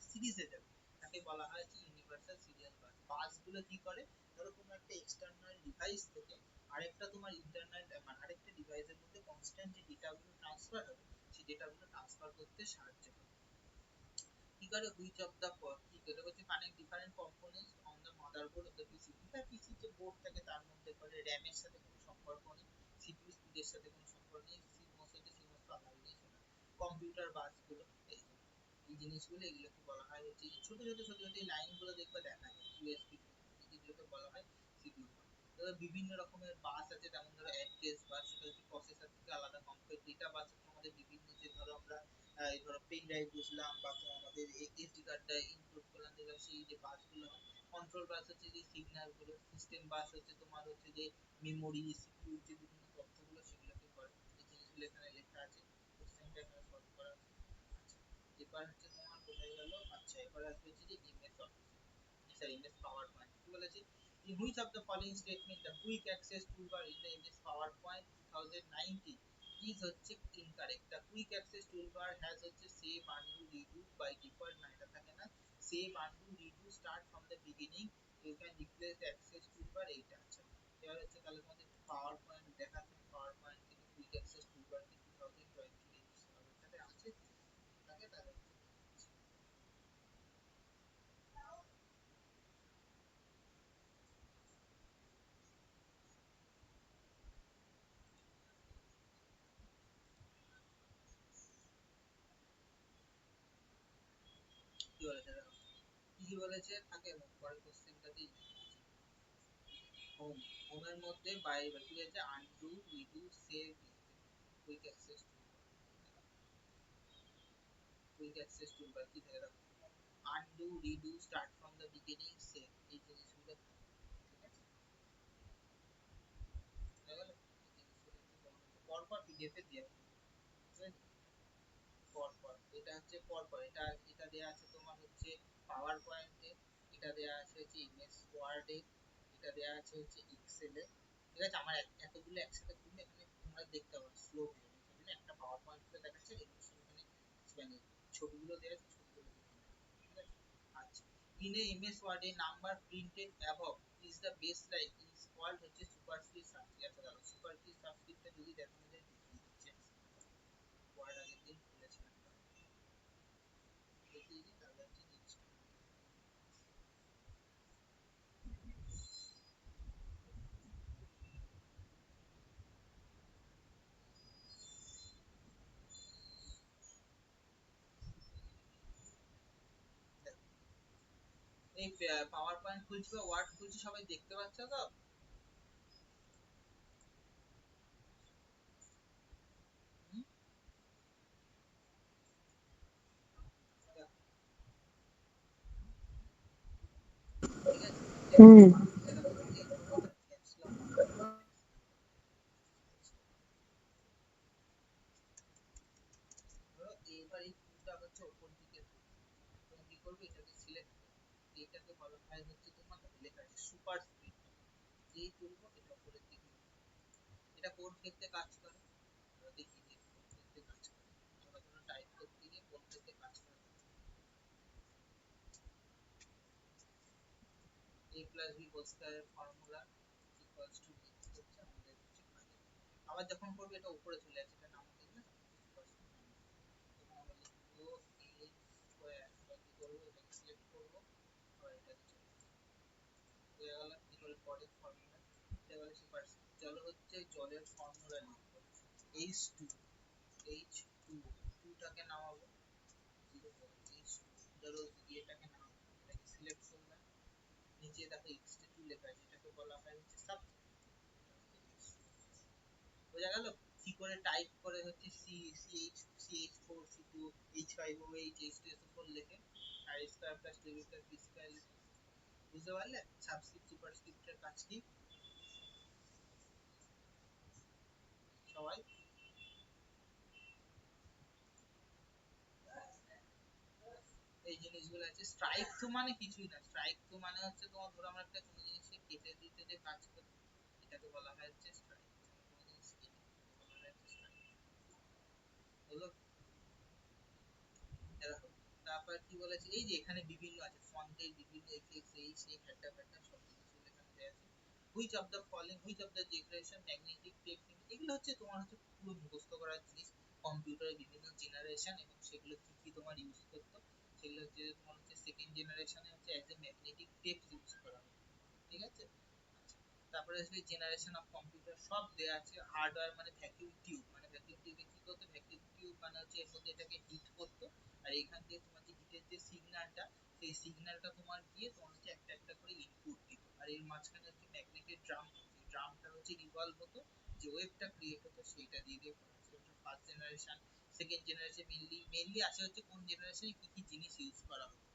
সিরিজে যাবে, তাকে বলা হয় হচ্ছে ইউনিভার্সাল সিরিয়াল বাস। বাস গুলো কি করে, ধরো কোনো একটা এক্সটার্নাল ডিভাইস থেকে আরেকটা তোমার ইন্টারনাল মানে আরেকটা ডিভাইসের মধ্যে কনস্ট্যান্ট যে ডেটাগুলো ট্রান্সফার হবে সেই ডেটাগুলো ট্রান্সফার করতে সাহায্য করে। কি করে, হুইচ অফ দা কি করে হচ্ছে connect different components on the motherboard of the PC. এটা পিসি যে বোর্ড থাকে তার মধ্যে করে, র‍্যাম এর সাথে কোনো সম্পর্ক নেই, সিপিইউ স্পিডের সাথে কোনো সম্পর্ক নেই, সিমোস হচ্ছে সিমোস তো আলাদা জিনিস না, কম্পিউটার বাস গুলো এই জিনিসগুলো এগুলোকে বলা হয় হচ্ছে ছোট ছোট ছোট ছোট লাইন গুলো দেখবে দেখা যায় ইউএসবি, এগুলোকে বলা হয় সিপিইউ। তবে বিভিন্ন রকমের বাস আছে, যেমন ধরো অ্যাড্রেস বাস, সেটা হচ্ছে প্রসেসর থেকে আলাদা কম্পিউটার ডেটা বাস হচ্ছে আমাদের বিভিন্ন যে ধরো আমরা এই ধরো পেন ড্রাইভ বুঝলাম বা আমাদের এসডি কার্ডটা ইনক্লুড করলাম, যেগুলো সেই যে বাসগুলো হয়। কন্ট্রোল বাস হচ্ছে যে সিগন্যাল গুলো, সিস্টেম বাস হচ্ছে তোমার হচ্ছে যে মেমোরি সিপিইউ যে বিভিন্ন তথ্যগুলো সেগুলোকে করে, এই জিনিসগুলো এখানে লেখা আছে, কোশ্চেনটা এখানে সলভ করা আছে। আচ্ছা, এবার হচ্ছে তোমার কোথায় গেল, আচ্ছা এবার আসবে হচ্ছে যে MS office, sorry MS power point. কি বলেছে, in which of the following statement the quick access toolbar in the MS PowerPoint 2019 is হচ্ছে incorrect। the quick access toolbar has হচ্ছে save undo redo by default, না এটা থাকে না, save undo redo start from the beginning, you can replace the access toolbar, এইটা আছে। এবার হচ্ছে তাহলে তোমাদের পাওয়ার পয়েন্ট দেখাচ্ছে, পাওয়ার পয়েন্ট থেকে কুইক অ্যাক্সেস টুলবার কি 2020 রেজিস্টার হবে, এটাতে আছে থাকে তাহলে কি বলেছে দেখো, কি বলেছে থাকে পরের কোশ্চেনটাতেই হোম, হোমের মধ্যে বাইরে কি আছে, undo, redo, save, quick access toolbar, quick access toolbar কি থাকে দেখো, undo, redo, start from the beginning, save, এই জিনিসগুলো থাকে, ঠিক আছে? বুঝা গেল? এই জিনিসগুলো একটু পরপর পিডিএফ এ দেওয়া আছে, ঠিক আছে? পরপর এটা হচ্ছে পরপর, এটা এটা দেয়া আছে তোমার হচ্ছে পাওয়ার পয়েন্টে, এটা দেয়া আছে হচ্ছে এমএস ওয়ার্ডে, এটা দেয়া আছে হচ্ছে এক্সেলে, ঠিক আছে? আমার এতগুলো একসাথে খুললে এখানে তোমরা দেখতে পাবে স্লো হয়ে যাবে, সেই জন্য একটা পাওয়ার পয়েন্ট খুলে দেখাচ্ছে, এগুলো শুধু এখানে মানে ছবিগুলো দেয়া আছে, ছবিগুলো দেখে নেবে, ঠিক আছে? আচ্ছা, in a ms word a number printed above is the baseline is called হচ্ছে সুপারস্ক্রিপ্ট সাবস্ক্রিপ্ট, আচ্ছা দাঁড়াও সুপারস্ক্রিপ্ট সাবস্ক্রিপ্টটা যদি দেখানো যায় দেখিয়ে দিচ্ছি, ওয়ার্ড আগের দিন খুলেছিলাম, দেখিয়ে দিই তাহলে হচ্ছে জিনিসটা। দেখো, এই পাওয়ার পয়েন্ট খুলছি বা ওয়ার্ড খুলছি, সবাই দেখতে পাচ্ছ তো? হুম? দেখো, ঠিক আছে? হুম এই দেখো, এই কথা ক্যাপস লক করো, ধরো এইবার এই টুলটা হচ্ছে উপর দিকে তুলবো, তখন কি করবো, এটাকে সিলেক্ট করবো, এইটাকে বলা হয় হচ্ছে তোমার লেখা আছে সুপার স্ক্রিপ্ট, যেই তুলবো এটা উপরের দিকে, এটা কোন ক্ষেত্রে কাজ করে ধরো দেখিয়ে দিই, কোন ক্ষেত্রে কাজ করে, ধরো ধরো টাইপ করতে গিয়ে কোন ক্ষেত্রে কাজ করে, a plus b whole square এর ফর্মুলা equals to b হচ্ছে আমাদের হচ্ছে কাজের, আবার যখন করবে এটা উপরে চলে আসে, এটা নাম দিই না, তখন আমরা লিখবো a স্কয়ার, বা কি করবো এটাকে সিলেক্ট করবো, আবার এটাকে চলে হয়ে গেল, কি করে পরের ফর্মুলা, এটা বলে সুপার, চলো হচ্ছে জলের ফর্মুলা লিখবো, H2, H2, 2টাকে নামাবো, 0 H2, ধরো এটাকে নামাবো, এটাকে সিলেক্ট করলাম, নিচে দেখো H2 লেখা আছে, এটাকে বলা হয় হচ্ছে সাব, বোঝা গেল কি করে টাইপ করে হচ্ছে সি সিএইচ সিএইচ4 সি2 এইচ5ওএইচ এইচ2এস4 লিখে আর স্কয়ার প্লাস ডেবি প্লাস বি স্কয়ার লিখে, বুঝতে পারলে সাবস্ক্রিপ্ট সুপারস্ক্রিপ্টের কাজ কি সবাই? এই জিনিসগুলো আছে, স্ট্রাইক তো মানে কিছুই না, স্ট্রাইক তো মানে হচ্ছে তোমার ধরো আমরা একটা কোনো জিনিসকে কেটে দিতে যে কাজ করি, এটাকে বলা হয় হচ্ছে স্ট্রাইক, কোনো জিনিস কেটে দিতে বলা হয় হচ্ছে স্ট্রাইক, হলো? দেখো, তারপর কি বলেছে, এই যে এখানে বিভিন্ন আছে ফন্টের বিভিন্ন এফেক্টস, এই সেই ঘ্যাটা ঘ্যাটা সব জিনিসগুলো এখানে দেওয়া আছে, which of the following, which of the generation magnetic text, এগুলো হচ্ছে তোমার হচ্ছে পুরো মুখস্থ করার জিনিস, কম্পিউটারের বিভিন্ন জেনারেশন এবং সেগুলো কি কি তোমার ইউজ করতো, সেগুলো হচ্ছে তোমার হচ্ছে সেকেন্ড জেনারেশনে হচ্ছে as a magnetic text use করা হয়, ঠিক আছে? আচ্ছা, তারপরে আসলে জেনারেশন অফ কম্পিউটার সব দেয়া আছে, হার্ডওয়্যার মানে ভ্যাকুয়াম টিউব, মানে ভ্যাকুয়াম টিউবে কি করতো, ভ্যাকুয়াম টিউব মানে হচ্ছে এর মধ্যে এটাকে হিট করতো, আর এখান দিয়ে তোমার যে হিটের যে সিগন্যালটা, সেই সিগন্যালটা তোমার গিয়ে তোমার হচ্ছে একটা একটা করে ইনপুট দিত, আর এর মাঝখানে হচ্ছে ম্যাগনেটের ড্রাম, ড্রামটা হচ্ছে রিভলভ হতো, যে ওয়েভটা ক্রিয়েট হতো সেইটা দিয়ে দিয়ে করা হচ্ছে, এটা first generation. Second generation mainly আছে হচ্ছে কোন জেনারেশনে কি কি জিনিস ইউজ করা হতো,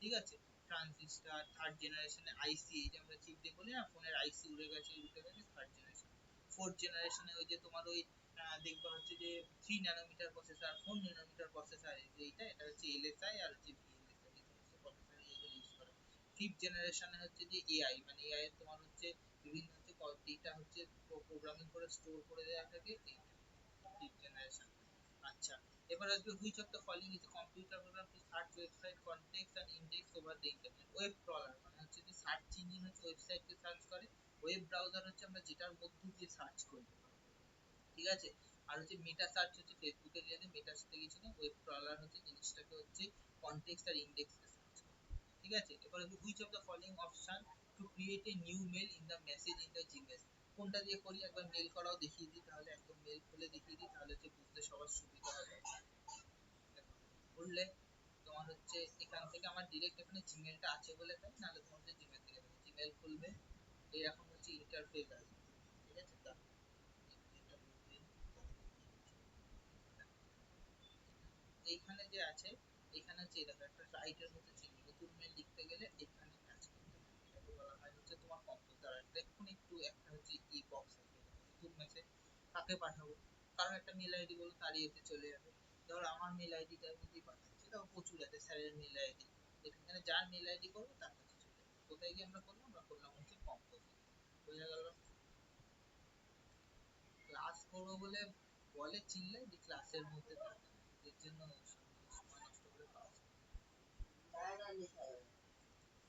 ঠিক আছে? ট্রানজিস্টার, থার্ড জেনারেশনে আইসি, এই যে আমরা চিপ দিয়ে বলি না ফোনের আইসি উড়ে গেছে উঠে গেছে, থার্ড জেনারেশন। ফোর্থ জেনারেশনে ওই যে তোমার ওই দেখবা হচ্ছে যে 3 ন্যানোমিটার প্রসেসর, 4 ন্যানোমিটার প্রসেসর, এইটা এটা হচ্ছে এলএসআই আর হচ্ছে ভিএলএসআই, এই সমস্ত প্রসেসর এগুলো ইউজ করা। ফিফথ জেনারেশনে হচ্ছে যে এআই, মানে এআই তোমার হচ্ছে বিভিন্ন হচ্ছে ডেটা হচ্ছে প্রোগ্রামিং করে স্টোর করে দেওয়া থাকে, এইটা ফিফথ জেনারেশন। আচ্ছা, এবার আসবে which of the following is a computer program to search website context and index over the internet, web crawler মানে হচ্ছে যে সার্চ ইঞ্জিন হচ্ছে ওয়েবসাইটকে সার্চ করে, ওয়েব ব্রাউজার হচ্ছে আমরা যেটার মধ্যে দিয়ে সার্চ করি, ঠিক আছে? আর হচ্ছে মেটা সার্চ হচ্ছে ফেসবুকে গেলে মেটা সাথে কিছু না, ওয়েব ক্রলার হচ্ছে জিনিসটাকে হচ্ছে কনটেক্সট আর ইন্ডেক্সে সার্চ করে, ঠিক আছে? এবার হচ্ছে which of the following option to create a new mail in the message in the Gmail, কোনটা দিয়ে করি একবার মেল করাও দেখিয়ে দিই, তাহলে একদম মেল খুলে দেখিয়ে দিই, তাহলে হচ্ছে বুঝতে সবার সুবিধা হবে, দেখো, করলে তোমার হচ্ছে এখান থেকে আমার ডিরেক্ট এখানে জিমেলটা আছে বলে তাই, নাহলে তোমাদের জিমেল থেকে দেবে, জিমেল খুলবে, এরকম হচ্ছে ইন্টারফেস আসবে, ঠিক আছে? তা এটা বলতে এইখানে যে আছে, এখানে হচ্ছে এই দেখো একটা রাইটের মতো চিহ্ন, নতুন মেল লিখতে গেলে এখানে কাজ করতে হবে, এটাকে বলা হয় হচ্ছে তোমার কম্পোজার। দেখুন একটু একটা হচ্ছে ই বক্স আছে, নতুন মেসেজ কাকে পাঠাবো, কারণ একটা মেল আইডি বলো তারই এতে চলে যাবে। ধরো আমার মেল আইডিটার মধ্যেই পাঠাচ্ছি, তাও প্রচুর আছে, স্যারের মেল আইডি, এখানে যার মেল আইডি করবো তার কাছে চলে যাবে। কোথায় গিয়ে আমরা করলাম, আমরা করলাম হচ্ছে কম্পোজার। বোঝা গেল? ক্লাস করবো বলে বলে চিল্লাই যে ক্লাসের মধ্যে থাকে না, এর জন্য সময় নষ্ট করে ক্লাস,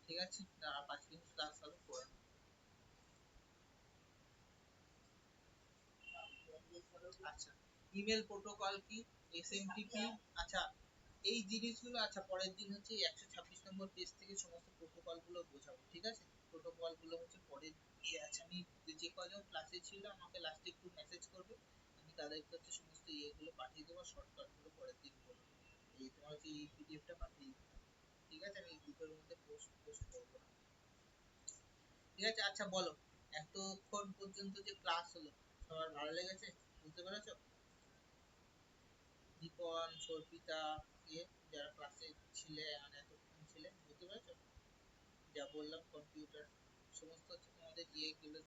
ঠিক আছে? আর 5 মিনিট ক্লাস হবে, করে নাও। আচ্ছা, ইমেল প্রোটোকল কি, এসএমটিপি, আচ্ছা এই জিনিসগুলো, আচ্ছা পরের দিন হচ্ছে 126 নম্বর পেজ থেকে সমস্ত প্রোটোকল গুলো বোঝাবো, ঠিক আছে? প্রোটোকল গুলো হচ্ছে পরের ইয়ে আছে, আমি যে কজন ক্লাসে ছিল আমাকে লাস্টে একটু মেসেজ করবে, আমি তাদেরকে হচ্ছে সমস্ত ইয়েগুলো পাঠিয়ে দেবো, শর্টকাট গুলো পরের দিন বলবো। এই তোমার হচ্ছে এই পিডিএফটা পাঠিয়ে দিতে হবে, ঠিক আছে? আমি এই গ্রুপের মধ্যে পোস্ট পোস্ট করবো না, ঠিক আছে? আচ্ছা বলো, এতক্ষণ পর্যন্ত যে ক্লাস হলো সবার ভালো লেগেছে? বুঝতে পেরেছো? দীপন, সর্পিতা, ইয়ে যারা ক্লাসে ছিলে, মানে এতক্ষণ ছিলে, বুঝতে পেরেছো? যা বললাম কম্পিউটার সমস্ত হচ্ছে তোমাদের ইয়েগুলো